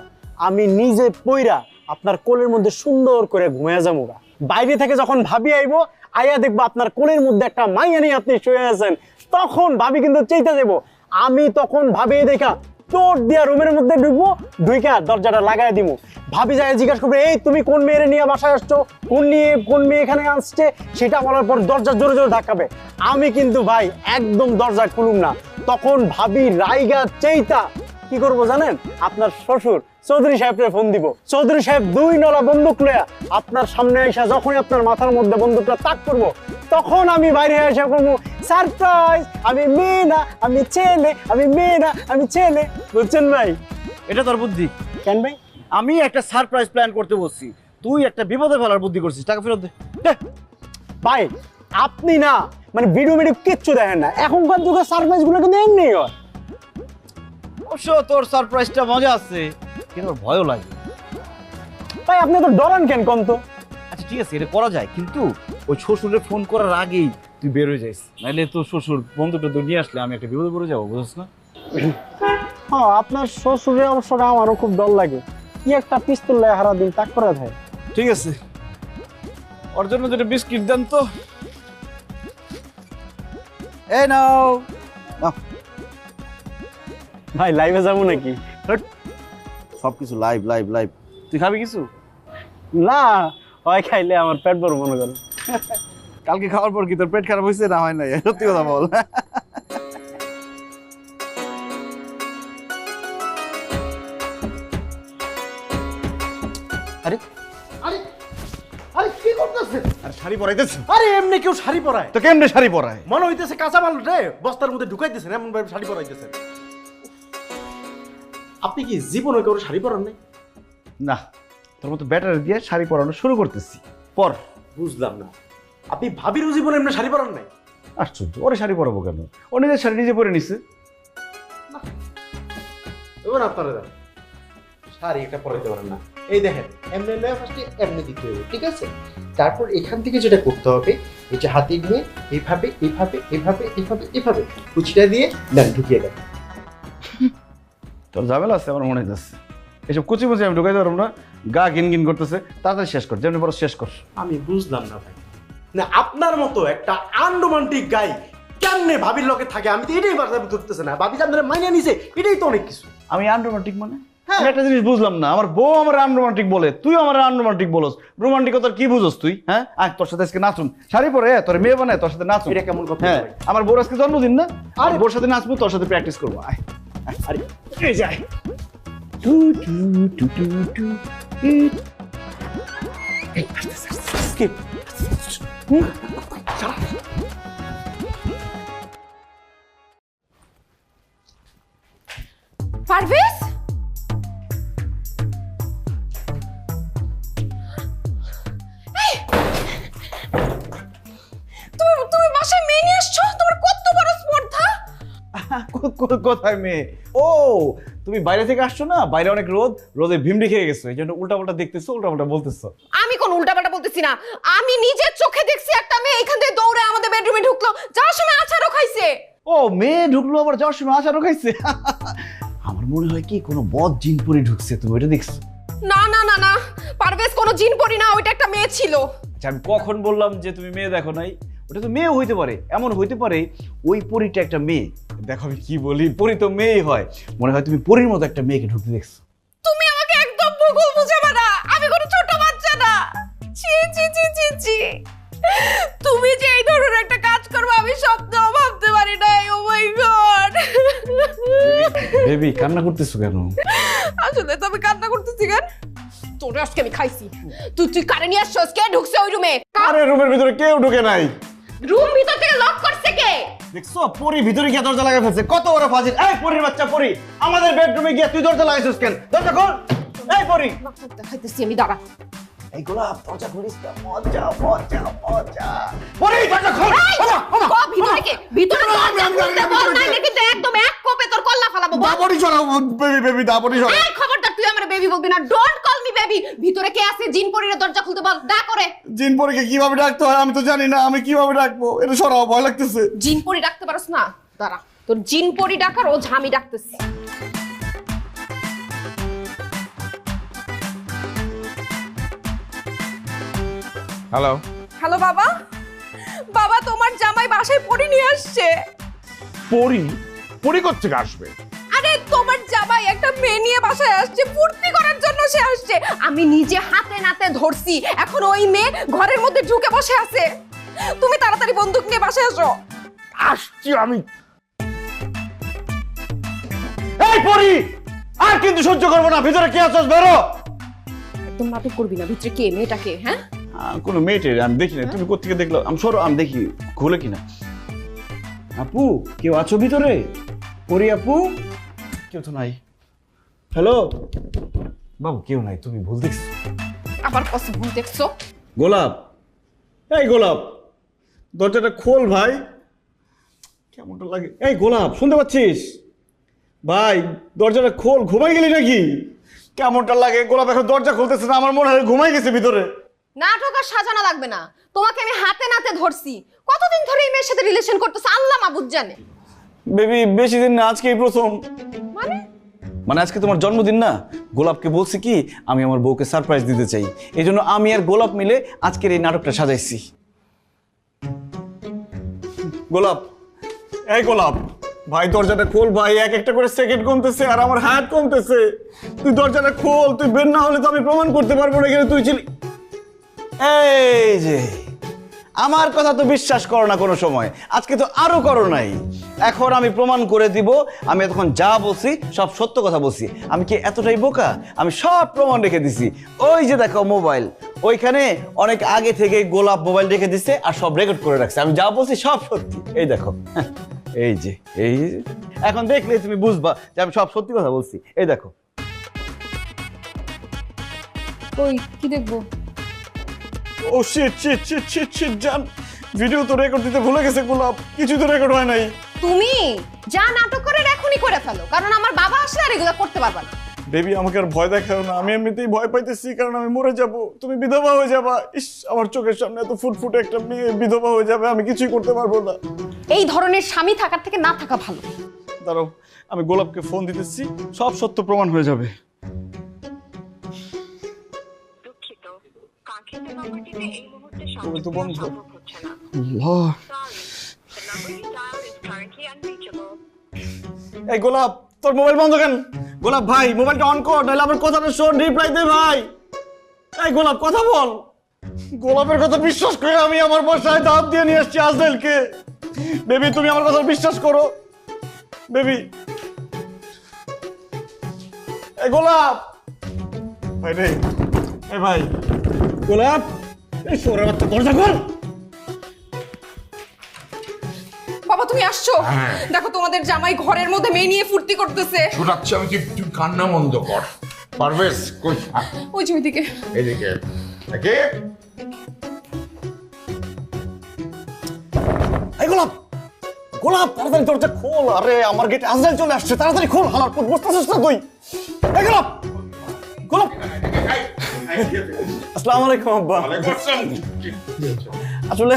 আমি নিজে পইরা আপনার কোলের মধ্যে সুন্দর করে ঘুমিয়ে যাবো। বাইরে থেকে যখন ভাবি আইবো, আইয়া দেখবো আপনার কোলের মধ্যে একটা মাইয়া নিয়ে আপনি শুয়ে আছেন, তখন ভাবি কিন্তু চেইতে দেবো। আমি তখন ভাবি দেখা চোট দিয়া রুমের মধ্যে ঢুকবো, ঢুইকা দরজাটা লাগাই দিব। ভাবি যায় জিজ্ঞাসা করবে, এই তুমি কোন মেয়েরে নিয়ে বাসায় আসছো, কোন মেয়ে এখানে আসছে, সেটা বলার পর দরজা জোরে জোরে ধাক্কাবে। আমি কিন্তু ভাই একদম দরজা খুলুম না। তখন ভাবি রাইগা চেইতা কি করবো জানেন? আপনার শ্বশুর চৌধুরী সাহেবকে ফোন দিব। চৌধুরী সাহেব 2 নলা বন্দুক লয়া আপনার সামনে এসে যখনই আপনার মাথার মধ্যে বন্দুকটা তাক করবো, তখন আমি বাইরে এসে করবো সারপ্রাইজ, আমি মেয়ে না আমি ছেলে, আমি মেয়ে না আমি ছেলে। বুঝছেন ভাই? এটা তোর বুদ্ধি? কেন ভাই? আমি একটা সারপ্রাইজ প্ল্যান করতে বসছি, তুই একটা বিপদে ফেলার বুদ্ধি করছিস। টাকা ফেরত দে। ভাই আপনি না মানে ভিডিও কিচ্ছু দেখেন না, এখনকার যুগে সারপ্রাইজ গুলো কিন্তু এমনি হয়। অবশ্য তোর সারপ্রাইজটা মজা আছে, কিন্তু আমার ভয়ও লাগে। ভাই আপনি তো ডরান কেন কোন তো? আচ্ছা ঠিক আছে, এটা করা যায়, কিন্তু ওই শ্বশুরে ফোন করার আগেই তুই বের হয়ে যাইস, নাইলে তোর শ্বশুর বন্ধুটা তো নিয়ে আসলে আমি একটা বিপদে পড়ে যাবো, বুঝছ না? হ্যাঁ, আপনার শ্বশুরের অবশ্য আমারও খুব ডর লাগে। কি একটা পিস্তল লাগে হারা দিন তাক করে দেয়। ঠিক আছে, ওর জন্য যেটা বিস্কিট দেন তো। এই নাও। ভাই লাইভে যাবো নাকি? সবকিছু লাইভ লাইভ লাইভ। তুই খাবি কিছু? না, হয় খাইলে আমার পেট বড় মনে করেন। কালকে খাওয়ার পর কি তোর পেট খারাপ হয়েছে না হয় নাই? সত্যি কথা বল। আরে আরে আরে কি করতেছে? আর শাড়ি পরাইতেছে? আরে এমনি কেউ শাড়ি পরায়? তো কেমনে শাড়ি পরায়? মনে হইতেছে কাঁচা মাল রে বস্তার মধ্যে ঢুকাইতেছেন, এমন ভাবে শাড়ি পরাইতেছেন। আপনি কি জীবনে কারো শাড়ি পরান নাই? না, তোর মতো ব্যাটারি দিয়ে শাড়ি পরানো শুরু করতেছি। পর। বুঝলাম না, আপনি ভাবিরও জীবনে এমনি শাড়ি পরান নাই? আশ্চর্য, ওরে শাড়ি পরাবো কেন? ও নিজের শাড়ি নিজে পরে নিছে। এবার আপনারা দেন শাড়ি একটা পরাইতে পারেন না। এই দেখেন, এমনি নয়, ফার্স্টে এমনি দিতে হবে, ঠিক আছে? তারপর এখান থেকে যেটা করতে হবে, এই যে হাতে নিয়ে এইভাবে এইভাবে এইভাবে এইভাবে এইভাবে কুচিটা দিয়ে দেন, ঢুকিয়ে দেন। তোর ঝামেলা আছে আমার মনে হইতেছে। এসব কুচি মুচি আমি ঢুকাইতে পারবো না। গা গিন গিন করতেছে, তাড়াতাড়ি শেষ কর, যেমনি পর শেষ কর। আমি বুঝলাম না ভাই, না আপনার মতো একটা আনরোমান্টিক গাই কেমনে ভাবির লগে থাকে, আমি তো এটাই বারবার ধরতেছে না। ভাবি আপনারা মাইনে নিছে, এটাই তো অনেক কিছু। আমি আনরোমান্টিক মানে? আমি একটা জিনিস বুঝলাম না, আমার বউ আমার আনরোমান্টিক বলে, তুই আমার আনরোমান্টিক বলস। রোমান্টিকতার কি বুঝস তুই? হ্যাঁ, আয় তোর সাথে আজকে নাচুন, শাড়ি পরে তোর মেয়ে বানায় তোর সাথে নাচুন। এটা কেমন কথা? হ্যাঁ, আমার বউর আজকে জন্মদিন না, আর বউর সাথে নাচবো, তোর সাথে প্র্যাকটিস করবো। আয় আরে এই যায় টু টু টু টু টু স্কিপ পারভেজ, তুমি বাসায় মেয়ে নিয়ে আসছো? তোমার কত বড় স্পর্ধা! কোথায় মেয়ে? ও, তুমি বাইরে থেকে আসছো না, বাইরে অনেক রোদ, রোদে ভিমড়ি খেয়ে গেছো, এই জন্য উল্টাপাল্টা দেখতেছো, উল্টাপাল্টা বলতেছো। আমি কোন উল্টাপাল্টা বলতেছি না, আমি নিজের চোখে দেখছি একটা মেয়ে এখান থেকে দৌড়ে আমাদের বেডরুমে ঢুকলো, যাওয়ার সময় আচারও খাইছে। ও, মেয়ে ঢুকলো আবার যাওয়ার সময় আচারও খাইছে? আমার মনে হয় কি কোনো বদ জিন পরি ঢুকছে, তুমি ওইটা দেখছো? না না না না, পারভেজ কোনো জিন পরি না, ওইটা একটা মেয়ে ছিল। আচ্ছা, আমি কখন বললাম যে তুমি মেয়ে দেখো নাই? ওটা তো মেয়ে হইতে পারে, এমন হইতে পারে ওই পরীটা একটা মেয়ে। দেখো আমি কি বলি, পরী তো মেয়েই হয়, মনে হয় তুমি পরীর মতো একটা মেয়েকে ঢুকতে দেখছো। তুমি আমাকে একদম ভুল বুঝাবে না, আমি কোনো ছোট বাচ্চা না। ছি ছি ছি ছি ছি, তুমি যে এই ধরনের একটা কাজ করবে আমি স্বপ্নেও ভাবতে পারি নাই। ও মাই গড! বেবি কান্না করতেছো কেন? আসলে তো আমি কান্না করতেছি কেন? তোরে আজকে আমি খাইছি। তুই কারে নিয়ে আসছস? কে ঢুকছে ওই রুমে? আরে রুমের ভিতরে কেউ ঢুকে নাই। রুম ভিতর থেকে লক করছে কে? দেখছো পরী ভিতরে গিয়ে দরজা লাগাই ফেলছে, কত বড় ফাজিল! এই পরীর বাচ্চা পরী, আমাদের বেডরুমে গিয়ে তুই দরজা লাগাইছিস কেন? দরজা খোল! এই পরী! দেখাইতেছি আমি, দাঁড়া। এই গোলাপ, দরজা খুলিস না, মজা মজা মজা। পরী দরজা খোল! ক ভিতরে কে? ভিতরে দরজা খুলতে বল, নাইলে কিন্তু একদম এক কোপে তোর কল্লা ফালাবো। বল। দাবড়ি সরাও বেবি, বেবি দাবড়ি সরাও। এই খবরদার তুই আমার বেবি বলবি না, ডোন্ট কল মি বেবি। ভিতরে কে আছে? জিন পরীর দরজা খুলতে বল, ডাক করে। জিন পরীকে কিভাবে ডাকতে হয় আমি তো জানি না, আমি কিভাবে ডাকবো? এটা সরাও, ভয় লাগতেছে। জিন পরী ডাকতে পারছ না? দাঁড়া, তোর জিন পরী ডাকার ও ঝামি ডাকতেছি। হ্যালো। হ্যালো বাবা। বাবা, তোমার জামাই বাসায় পরী নিয়ে আসছে। পরি? পরি কোত্থেকে আসবে? আরে তোমার জামাই একটা মেয়ে নিয়ে বাসায় আসছে, ফুর্তি করার জন্য সে আসছে। আমি নিজে হাতে নাতে ধরছি, এখন ওই মেয়ে ঘরের মধ্যে ঢুকে বসে আছে। তুমি তাড়াতাড়ি বন্দুক নিয়ে বাসায় আসো। আসছি আমি। এই পরী, আর কিন্তু সহ্য করবো না, ভিতরে কে আছস বেরো। একদম নাটক করবি না। ভিতরে কে? মেয়েটাকে? হ্যাঁ, কোনো মেয়েটে আমি দেখি না, তুমি কোত্থেকে দেখলো? আমি সরো, আমি দেখি খুলে কিনা। আপু কেউ আছো ভিতরে? পরী আপু? কেউ তো নাই। হ্যালো বাবু, কেউ নাই, তুমি ভুল দেখছো। আবার কষ্ট ভুল দেখছো? গোলাপ, এই গোলাপ, দরজাটা খোল ভাই। কেমনটা লাগে? এই গোলাপ, শুনতে পাচ্ছিস? ভাই দরজাটা খোল, ঘুমাই গেলি নাকি? কেমনটা লাগে? গোলাপ এখন দরজা খুলতেছে না, আমার মনে হয় ঘুমাই গেছে ভিতরে। নাটক আর সাজানো লাগবে না, তোমাকে আমি হাতে নাতে ধরছি। কতদিন ধরে এই মেয়ের সাথে রিলেশন করতেছ আল্লাহ মাবুদ জানে। বেবি বেশি দিন না, আজকেই প্রথম। মানে মানে আজকে তোমার জন্মদিন না, গোলাপকে বলছি কি আমি আমার বউকে সারপ্রাইজ দিতে চাই, এই জন্য আমি আর গোলাপ মিলে আজকের এই নাটকটা সাজাইছি। গোলাপ, এই গোলাপ ভাই দরজাটা খোল ভাই, এক একটা করে সেকেন্ড কমতেছে আর আমার হাত কমতেছে। তুই দরজাটা খোল, তুই বের না হলে তো আমি প্রমাণ করতে পারবো না এখানে তুই ছিলি। এই যে আমার কথা তো বিশ্বাস করো না কোনো সময়, আজকে তো আরো করো নাই। এখন আমি প্রমাণ করে দিব, আমি এতক্ষণ যা বলছি সব সত্য কথা বলছি। আমি কি এতটাই বোকা? আমি সব প্রমাণ রেখে দিছি। ওই যে দেখো মোবাইল, ওইখানে অনেক আগে থেকে গোলাপ মোবাইল রেখে দিছে আর সব রেকর্ড করে রাখছে। আমি যা বলছি সব সত্যি। এই দেখো, এই যে এখন দেখলে তুমি বুঝবা যে আমি সব সত্যি কথা বলছি। এই দেখো। ওই কি দেখবো? ও shit shit shit shit shit জান, ভিডিও তো রেকর্ড দিতে ভুলে গেছে গোলাপ, কিছু তো রেকর্ড হয় নাই। তুমি যা নাটক করে এখনই করে ফেলো, কারণ আমার বাবা আসলে আর এগুলো করতে পারবে না। বেবি আমাকে আর ভয় দেখাও না, আমি এমনিতেই ভয় পাইতেছি, কারণ আমি মরে যাব, তুমি বিধবা হয়ে যাবা। ইস, আমার চোখের সামনে এত ফুটফুটে একটা মেয়ে বিধবা হয়ে যাবে, আমি কিছুই করতে পারবো না। এই ধরনের স্বামী থাকার থেকে না থাকা ভালো। দাঁড়াও, আমি গোলাপকে ফোন দিতেছি, সব সত্য প্রমাণ হয়ে যাবে। দুঃখিত, কাঙ্ক্ষিত নম্বরটিতে এই মুহূর্তে তুমি তো সংযুক্ত বন্ধ। সম্ভব হচ্ছে না। আল্লাহ। Sorry, the number you dialed is currently unreachable. এই গোলাপ, তোর মোবাইল বন্ধ কেন? গোলাপ ভাই মোবাইলটা অন কর, নাহলে আমার কথাটা শোন, রিপ্লাই দে ভাই। এই গোলাপ কথা বল। গোলাপের কথা বিশ্বাস করে আমি আমার বাসায় দাওয়াত দিয়ে নিয়ে আসছি আজরাইলকে। বেবি তুমি আমার কথা বিশ্বাস করো বেবি। এই গোলাপ ভাই রে, এই ভাই গোলাপ, এই সোরের বাচ্চা দরজা খোল। বাবা তুমি আসছো? হ্যাঁ। দেখো তোমাদের জামাই ঘরের মধ্যে মেয়ে নিয়ে ফুর্তি করতেছে। ছোটাচ্ছি আমি, তুই কান্না বন্ধ কর। পারভেজ কই? ওই যে ওইদিকে। এদিকে একে এই গোলাপ, গোলাপ তাড়াতাড়ি দরজা খোল। আরে আমার গেটে আজরাইল চলে আসছে, তাড়াতাড়ি খোল। হালার পুত বসতেছিস না তুই? এই গোলাপ, গোলাপ। আসসালামু আলাইকুম আব্বা। আসলে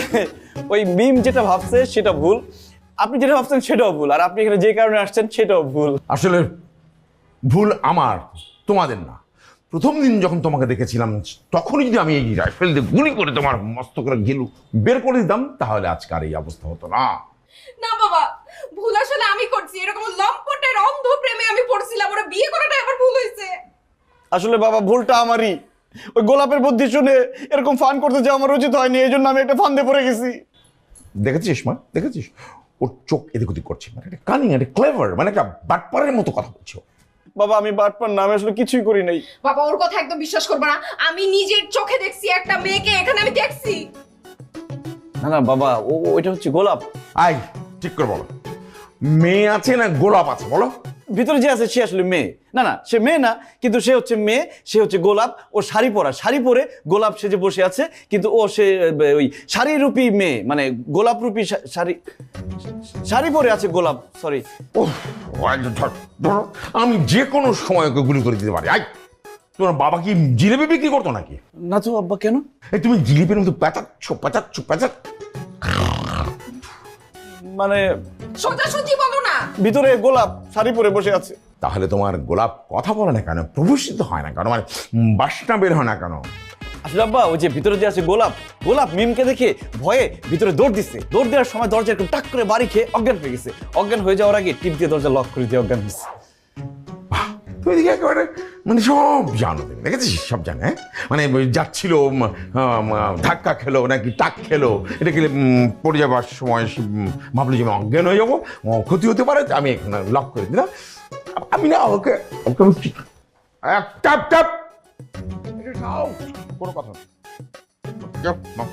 ওই মিম যেটা ভাবছে সেটা ভুল, আপনি যেটা ভাবছেন সেটাও ভুল, আর আপনি এখানে যে কারণে আসছেন সেটাও ভুল। আসলে ভুল আমার, তোমাদের না। প্রথম দিন যখন তোমাকে দেখেছিলাম তখনই যদি আমি এই রাইফেল দিয়ে গুলি করে তোমার মস্তকের গেলু বের করে দিতাম তাহলে আজকে আর এই অবস্থা হতো না। না বাবা, ভুল আসলে আমি করছি। এরকম লম্পটের অন্ধ প্রেমে আমি পড়ছিলাম, ওরা বিয়ে করাটাই আমার ভুল হয়েছে। আসলে বাবা ভুলটা আমারই। ওই গোলাপের বুদ্ধি শুনে এরকম ফান করতে যে আমার উচিত হয়নি, এই জন্য আমি একটা ফান্দে পড়ে গেছি। দেখেছিস মা, দেখেছিস ওর চোখ এদিক ওদিক করছে, মানে একটা কানিং, একটা ক্লেভার, মানে একটা বাটপারের মতো কথা বলছো। বাবা আমি বাটপার না, আমি আসলে কিছুই করি নাই। বাবা ওর কথা একদম বিশ্বাস করবে না। আমি নিজের চোখে দেখছি একটা মেয়েকে, এখানে আমি দেখছি। না না বাবা, ওইটা হচ্ছে গোলাপ। আই ঠিক করে বলো, মেয়ে আছে না গোলাপ আছে বলো? ভিতরে যে আছে সে আসলে মেয়ে। না না, সে মেয়ে না, কিন্তু সে হচ্ছে মেয়ে, সে হচ্ছে গোলাপ। ও শাড়ি পরা, শাড়ি পরে গোলাপ সেজে বসে আছে, কিন্তু ও সে ওই শাড়িরূপী মেয়ে, মানে গোলাপ রূপী শাড়ি, শাড়ি পরে আছে গোলাপ। সরি। ধরো আমি যে কোনো সময় ওকে গুলি করে দিতে পারি। আই তোমার বাবা কি জিলেবি বিক্রি করতো নাকি? না তো আব্বা, কেন? এই তুমি জিলিপির মতো পেঁচাচ্ছ পেঁচাচ্ছ পেঁচাচ্ছ, মানে সোজাসুজি বলো না। ভিতরে গোলাপ শাড়ি পরে বসে আছে। তাহলে তোমার গোলাপ কথা বলে না কেন, প্রভূষিত হয় না কেন, মানে বাসনা বের হয় না কেন? আসলে আব্বা ওই যে ভিতরে যে আছে গোলাপ, গোলাপ মিমকে দেখে ভয়ে ভিতরে দৌড় দিচ্ছে। দৌড় দেওয়ার সময় দরজা একটু টাক করে বাড়ি খেয়ে অজ্ঞান হয়ে গেছে। অজ্ঞান হয়ে যাওয়ার আগে টিপ দিয়ে দরজা লক করে দিয়ে অজ্ঞান হয়েছে। তুই এদিকে একেবারে মানে সব জানো, দেখেছিস সব জানে। মানে যাচ্ছিল ধাক্কা খেলো নাকি টাক খেলো, এটা খেলে পড়ে যাবার সময় ভাবলো যে আমি অজ্ঞান হয়ে যাবো, ক্ষতি হতে পারে, আমি এখানে লক করে দিলাম। আমি না ওকে ওকে টাপ টাপ কোনো কথা না।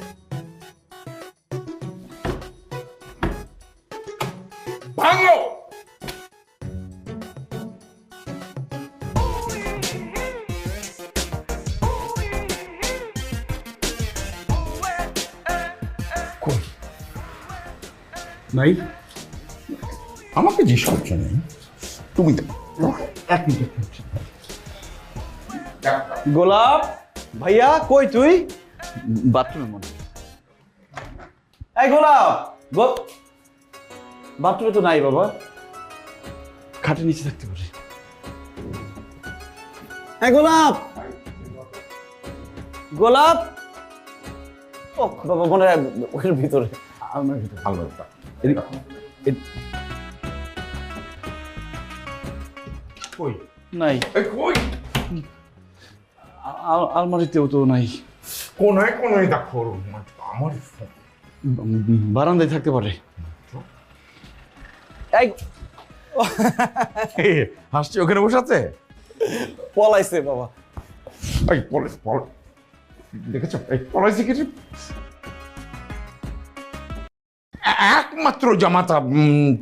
ভাঙো নাই আমাকে যে সহ্য নেই, তুমি এক মিনিট। গোলাপ ভাইয়া কই তুই? বাথরুমে মনে। এই গোলাপ, বাথরুমে তো নাই বাবা, খাটের নিচে থাকতে পারে। এই গোলাপ, গোলাপ। ও বাবা মনে হয় ওখানে ভিতরে, আমার ভিতরে। আলমারিটা কই? নাই, কই? আলমারিতেও তো নাই। কোনায় কোনায় দেখো, আমার বারান্দায় থাকতে পারে। এই হাসছি, ওখানে বসে আছে, পলাইছে বাবা। এই দেখেছো, এই পলাইছে কিছু। একমাত্র জামাতা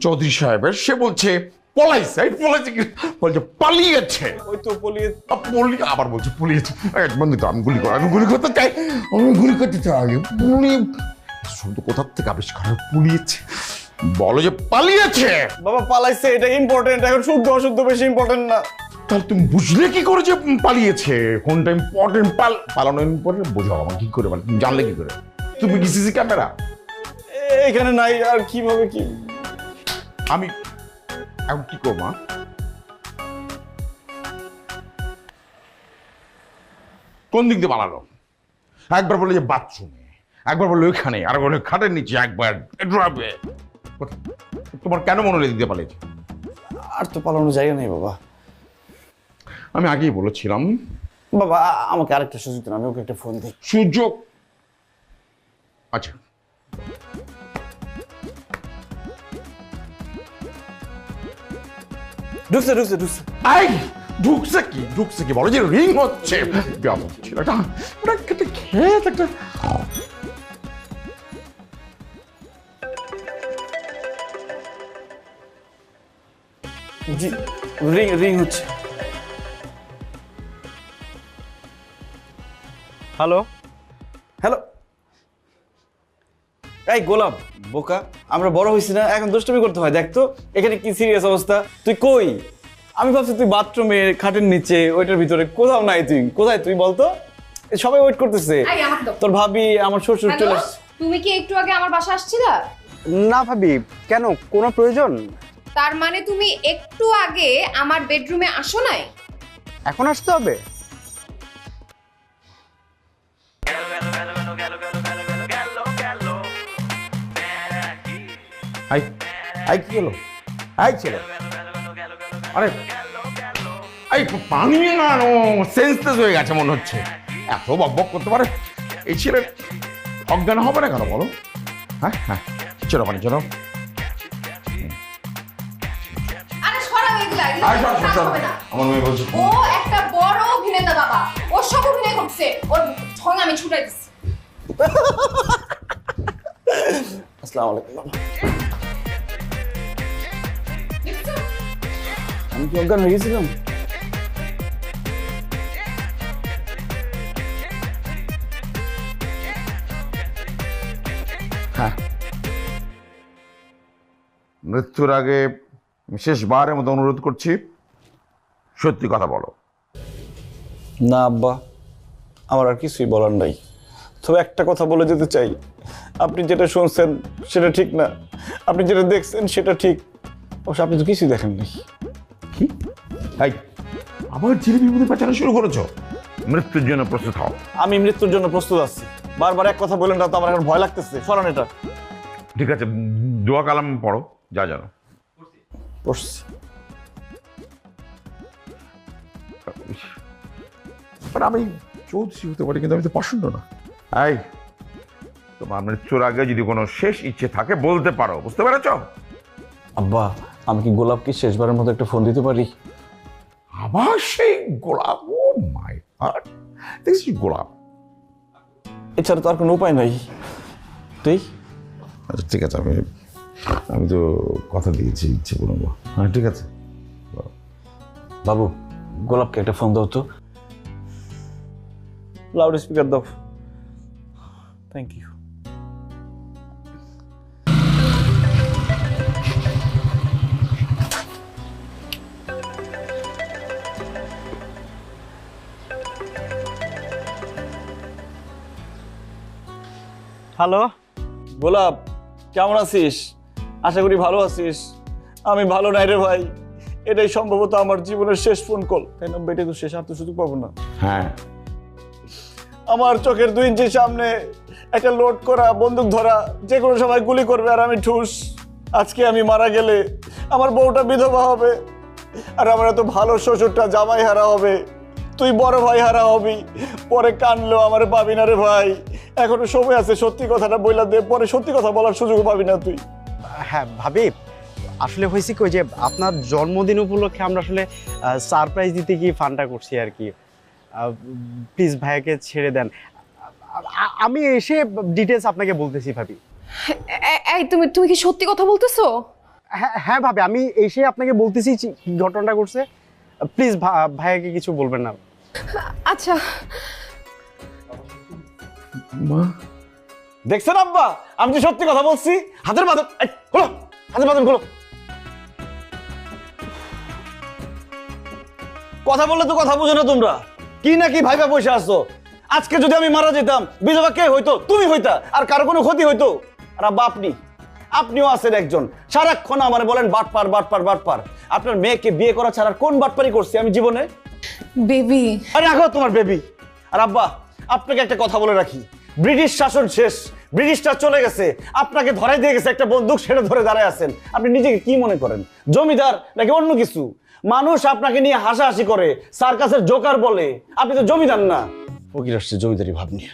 চৌধুরী সাহেবের, সে বলছে পলাইছে। পলাইছে কি বলছে? পালিয়েছে। ওই তো পলিয়ে, আবার বলছে পুলিশ। বন্ধু তো আমি গুলি করতে চাই, আমি গুলি করতে চাই। শুধু কোথার থেকে আবিষ্কার হয় পুলিয়েছে, বলো যে পালিয়েছে। বাবা পালাইছে এটা ইম্পর্টেন্ট, এখন শুদ্ধ অশুদ্ধ বেশি ইম্পর্টেন্ট না। তাহলে তুমি বুঝলে কি করে যে পালিয়েছে? কোনটা ইম্পর্টেন্ট, পালানো ইম্পর্টেন্ট বোঝাও আমার কি করে, তুমি জানলে কি করে? তুমি কি সিসি ক্যামেরা এখানে নাই, আর কিভাবে কি? আমি এখন কি করবো? কোন দিক দিয়ে পালালো? একবার বলে যে বাথরুমে, একবার বললো ওইখানে, আর বলে খাটের নিচে, একবার ড্রাবে। তোমার কেন মনে হলো দিক দিয়ে পালিয়েছে? আর তো পালানোর জায়গা নেই বাবা। আমি আগেই বলেছিলাম। বাবা আমাকে আরেকটা সুযোগ দিন, আমি ওকে একটা ফোন দিই। সুযোগ? আচ্ছা ঢুকছে। আই ঢুকছে কি বলো যে রিং হচ্ছে। ছেলেটা ওটা খেয়ে একটা জি রিং রিং হচ্ছে। হ্যালো, হ্যালো, এই গোলাপ বোকা, আমরা বড় হয়েছি না, এখন দুষ্টুমি করতে হয়। দেখ তো এখানে কি সিরিয়াস অবস্থা, তুই কই? আমি ভাবছি তুই বাথরুমে খাটের নিচে ওইটার ভিতরে কোথাও নাই, তুই কোথায় তুই বলতো? সবাই ওয়েট করতেছে, এই আমাকে দাও। তোর ভাবি আমার শ্বশুর চলে হ্যালো, আসছে। তুমি কি একটু আগে আমার বাসা আসছিলা? না ভাবি, কেন, কোনো প্রয়োজন? তার মানে তুমি একটু আগে আমার বেডরুমে আসো নাই? এখন আসতে হবে? আই আই কি হলো? আই ছেলে, আরে এই পানি না সেন্সলেস হয়ে গেছে মনে হচ্ছে, এত বকবক করতে পারে এই ছেলে, অজ্ঞান হবে না কেন বলো? হ্যাঁ হ্যাঁ, চলো পানি চলো। আরে সরাও এগুলা, এগুলা আয় সর, সর, কাজ সর। হবে না। আমার মেয়ে বলছে ও একটা বড় অভিনেতা বাবা, ও সব অভিনয় করছে, ওর ঠং আমি ছুটাই দিচ্ছি। আসসালামু আলাইকুম বাবা। দেখছো? আমি কি অজ্ঞান হয়ে গেছিলাম? হ্যাঁ, মৃত্যুর আগে শেষবারের মতো অনুরোধ করছি, সত্যি কথা বলো। না আব্বা, আমার আর কিছুই বলার নাই, তবে একটা কথা বলে যেতে চাই, আপনি যেটা শুনছেন সেটা ঠিক না, আপনি যেটা দেখছেন সেটা ঠিক, অবশ্য আপনি তো কিছুই দেখেন নাই। কি এই আবার জিলিপি মধ্যে পেঁচানো শুরু করেছো? মৃত্যুর জন্য প্রস্তুত হও। আমি মৃত্যুর জন্য প্রস্তুত আছি, বারবার এক কথা বলেন না তো, আমার এখন ভয় লাগতেছে, সরান এটা। ঠিক আছে, দোয়া কালাম পড়ো, যা জানো। পড়ছি। আমি চৌধুরী হতে পারি, কিন্তু আমি তো পছন্দ না। এই তোমার মৃত্যুর আগে যদি কোনো শেষ ইচ্ছে থাকে বলতে পারো, বুঝতে পেরেছ? আব্বা, আমি কি গোলাপকে শেষবারের মতো একটা ফোন দিতে পারি? আবার সেই গোলাপ, ও মাই গড, দেখছি গোলাপ। এছাড়া তো আর কোনো উপায় নাই। তুই? আচ্ছা ঠিক আছে, আমি তো কথা দিয়েছি, ইচ্ছে করবো। হ্যাঁ ঠিক আছে বাবু, গোলাপকে একটা ফোন দাও তো, লাউড স্পিকার দাও। Thank you. হ্যালো, গোলাপ, কেমন আছিস? আশা করি ভালো আছিস। আমি ভালো নাই রে ভাই, এটাই সম্ভবত আমার জীবনের শেষ ফোন কল, তাই না? বেটে তো শেষ, আর তো সুযোগ পাবো না। হ্যাঁ, আমার চোখের 2 ইঞ্চি সামনে একটা লোড করা বন্দুক ধরা, যে কোনো সময় গুলি করবে আর আমি ঠুস। আজকে আমি মারা গেলে আমার বউটা বিধবা হবে, আর আমার এত ভালো শ্বশুরটা জামাই হারা হবে, তুই বড় ভাই হারা হবি, পরে কানলেও আমার পাবি না রে ভাই। এখনো সময় আছে, সত্যি কথাটা বইলা দে, পরে সত্যি কথা বলার সুযোগ পাবি না তুই। হ্যাঁ ভাবি, আসলে হয়েছে কি, ওই যে আপনার জন্মদিন উপলক্ষে আমরা আসলে সারপ্রাইজ দিতে গিয়ে ফান্ডটা করছি আর কি। প্লিজ ভাইয়াকে ছেড়ে দেন, আমি এসে ডিটেলস আপনাকে বলতেছি ভাবি। এই তুমি তুমি কি সত্যি কথা বলতেছো? হ্যাঁ হ্যাঁ ভাবি, আমি এসে আপনাকে বলতেছি কি ঘটনাটা করছে। প্লিজ ভাইয়াকে কিছু বলবেন না। আচ্ছা, মা দেখছেন আব্বা, আমি যে সত্যি কথা বলছি। হাতের বাঁধন খোলো, হাতের বাঁধন খোলো। কথা বললে তো কথা বুঝো না তোমরা, কি না কি ভাইবা বসে আসছো। আজকে যদি আমি মারা যেতাম, বিধবা কে হইতো? তুমি হইতা, আর কারো কোনো ক্ষতি হইতো? আর আব্বা আপনিও আছেন একজন, সারাক্ষণ আমার বলেন বাটপার বাটপার বাটপার। আপনার মেয়েকে বিয়ে করা ছাড়া কোন বাটপারি করছি আমি জীবনে? বেবি। আরে রাখো তোমার বেবি। আর আব্বা, আপনাকে একটা কথা বলে রাখি, ব্রিটিশ শাসন শেষ, ব্রিটিশটা চলে গেছে, আপনাকে ধরাই দিয়ে গেছে একটা বন্দুক, সেটা ধরে দাঁড়ায় আছেন। আপনি নিজেকে কি মনে করেন, জমিদার নাকি অন্য কিছু? মানুষ আপনাকে নিয়ে হাসাহাসি করে, সার্কাসের জোকার বলে, আপনি তো জমিদার না। ফকির আসছে জমিদারি ভাব নিয়ে।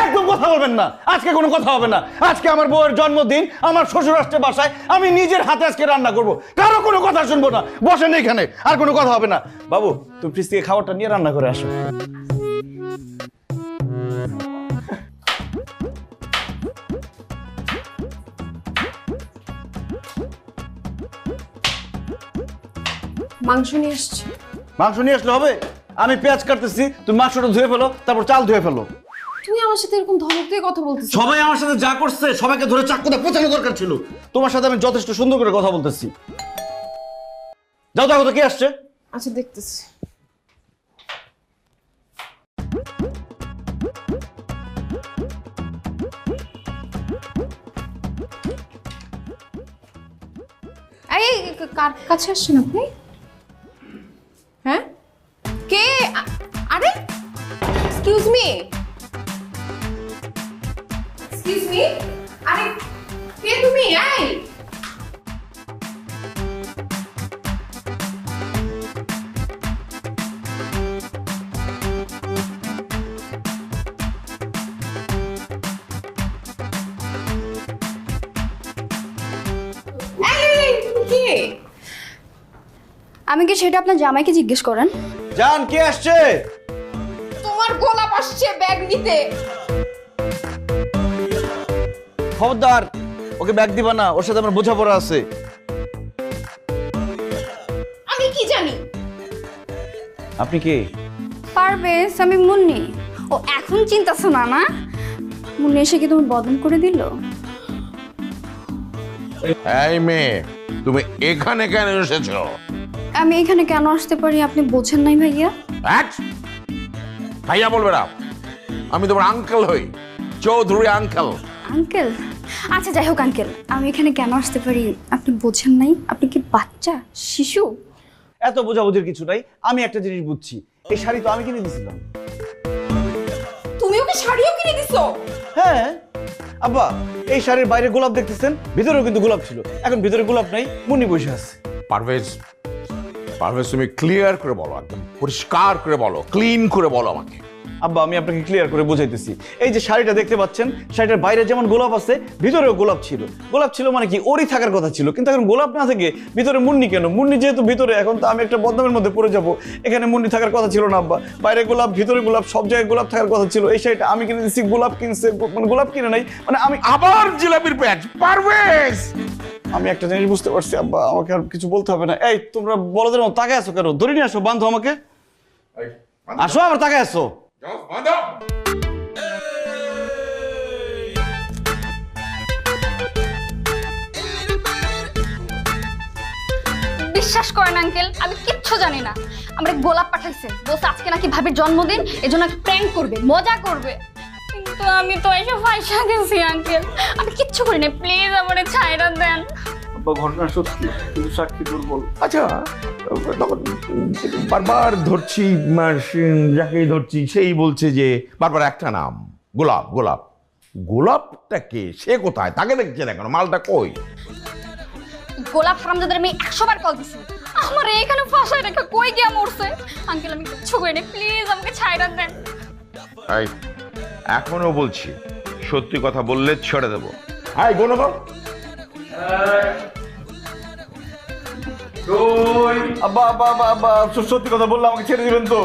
একদম কথা বলবেন না, আজকে কোনো কথা হবে না। আজকে আমার বউয়ের জন্মদিন, আমার শ্বশুর আসছে বাসায়, আমি নিজের হাতে আজকে রান্না করব, কারো কোনো কথা শুনবো না। বসেন এখানে, আর কোনো কথা হবে না। বাবু, তুমি ফ্রিজ থেকে খাবারটা নিয়ে রান্না করে আসো। মাংস নিয়ে এসছি। মাংস নিয়ে আসলে হবে? আমি পেঁয়াজ কাটতেছি, তুমি মাংসটা ধুয়ে ফেলো, তারপর চাল ধুয়ে ফেলো। তুমি আমার সাথে এরকম ধমক দিয়ে কথা বলতেছো? সবাই আমার সাথে যা করছে সবাইকে ধরে চাকুটা পচানো দরকার ছিল। তোমার সাথে আমি যথেষ্ট সুন্দর করে কথা বলতেছি। যাও দেখো তো কে আসছে। আচ্ছা দেখতেছি। এই কার কাছে আসছেন আপনি? হ্যাঁ কে? আরে এক্সকিউজ মি, এক্সকিউজ মি, আরে কে তুমি? এই কে? আমি কি সেটা আপনার জামাইকে জিজ্ঞেস করেন? জান কে আসছে? তোমার গোলাপ আসছে ব্যাগ নিতে। খবরদার, ওকে ব্যাগ দিবা না, ওর সাথে আমার বোঝাপড়া আছে। আমি কি জানি? আপনি কে? পারভেজ, আমি মুন্নি। ও এখন চিন্তাছো না? না মুন্নি এসে কি তোমার বদনাম করে দিল? এই মেয়ে, তুমি এখানে কেন এসেছো? আমি এখানে কেন আসতে পারি আপনি বোঝেন নাই ভাইয়া? ভাইয়া বলবে না, আমি তোমার আঙ্কেল হই, চৌধুরী আঙ্কেল। আঙ্কেল? আচ্ছা যাই হোক আঙ্কেল, আমি এখানে কেন আসতে পারি আপনি বোঝেন নাই? আপনি কি বাচ্চা, শিশু? এত বোঝাবুঝির কিছু নাই। আমি একটা জিনিস বুঝছি, এই শাড়ি তো আমি কিনে দিয়েছিলাম। তুমি ওকে শাড়িও কিনে দিছো? হ্যাঁ আব্বা, এই শাড়ির বাইরে গোলাপ দেখতেছেন, ভিতরেও কিন্তু গোলাপ ছিল। এখন ভিতরে গোলাপ নাই, মুন্নি বসে আছে। পারভেজ, পারভেজ তুমি ক্লিয়ার করে বলো, একদম পরিষ্কার করে বলো, ক্লিন করে বলো আমাকে। আব্বা আমি আপনাকে ক্লিয়ার করে বোঝাইতেছি। এই যে শাড়িটা দেখতে পাচ্ছেন, শাড়িটার বাইরে যেমন গোলাপ আছে, ভিতরেও গোলাপ ছিল। গোলাপ ছিল মানে কি, ওরই থাকার কথা ছিল, কিন্তু এখন গোলাপ না থেকে ভিতরে মুন্নি কেন? মুন্নি যেহেতু ভিতরে, এখন তো আমি একটা বদনামের মধ্যে পড়ে যাব। এখানে মুন্নি থাকার কথা ছিল না আব্বা। বাইরে গোলাপ, ভিতরে গোলাপ, সব জায়গায় গোলাপ থাকার কথা ছিল। এই শাড়িটা আমি কিনে দিচ্ছি, গোলাপ কিনছে, মানে গোলাপ কিনে নাই, মানে আমি আবার জিলাপির প্যাচ। পারভেজ, আমি একটা জিনিস বুঝতে পারছি আব্বা, আমাকে আর কিছু বলতে হবে না। এই তোমরা বলদের মতো তাকায় আছো কেন? ধরে নিয়ে আসো, বান্ধো আমাকে। আসো, আবার তাকায় আসো। বিশ্বাস করেন আঙ্কেল, আমি কিচ্ছু জানি না। আমরা গোলাপ পাঠাইছে, বলছে আজকে নাকি ভাবির জন্মদিন, এজন্য নাকি প্র্যাঙ্ক করবে, মজা করবে। কিন্তু আমি তো এসে পয়সা গেছি আঙ্কেল, আমি কিচ্ছু করি না। প্লিজ আমারে ছাইড়া দেন। ঘটনা সত্যি, কিন্তু সাক্ষী দুর্বল। আচ্ছা তখন বারবার ধরছি, যাকেই ধরছি সেই বলছে যে বারবার একটা নাম, গোলাপ। গোলাপ, গোলাপটা কে? সে কোথায়? তাকে দেখছে না কেন? মালটা কই? গোলাপ হারামজাদার আমি 100 বার কল দিছি, আমার এখানে ফাঁসায় রেখে কই গিয়া মরছে। আঙ্কেল আমি কিচ্ছু করি না, প্লিজ আমাকে ছাইড়া দেন। এই এখনো বলছি, সত্যি কথা বললে ছেড়ে দেবো। এই গোনগর, আব্বা আব্বা আব্বা আব্বা, সত্যি কথা বললে আমাকে ছেড়ে দিবেন তো?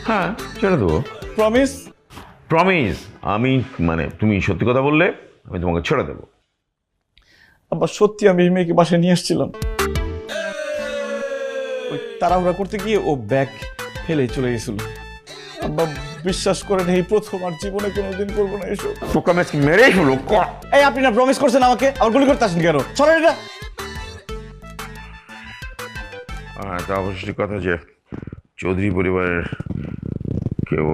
হ্যাঁ ছেড়ে দেবো। প্রমিস? প্রমিস। আমি মানে তুমি সত্যি কথা বললে আমি তোমাকে ছেড়ে দেবো। আব্বা সত্যি আমি এই মেয়েকে বাসায় নিয়ে এসেছিলাম, ওই তাড়াহুড়া করতে গিয়ে ও ব্যাগ ফেলে চলে গেছিল। আব্বা বিশ্বাস করেন, এই প্রথম, আর জীবনে কোনোদিন করবো না এসব। তোকে আমি মেরেই হলো। এই আপনি না প্রমিস করছেন আমাকে, আবার গুলি করতে আসেন কেন? চলেন এটা। তা অবশ্যই কথা যে চৌধুরী পরিবারের কেউ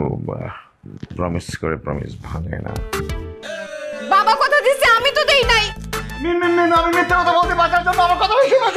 প্রমিস করে প্রমিস ভাঙে না। বাবা কথা দিছে, আমি তো দেই নাই। আমি মিথ্যা কথা বলতে বাঁচার জন্য আমার কথা শোনো।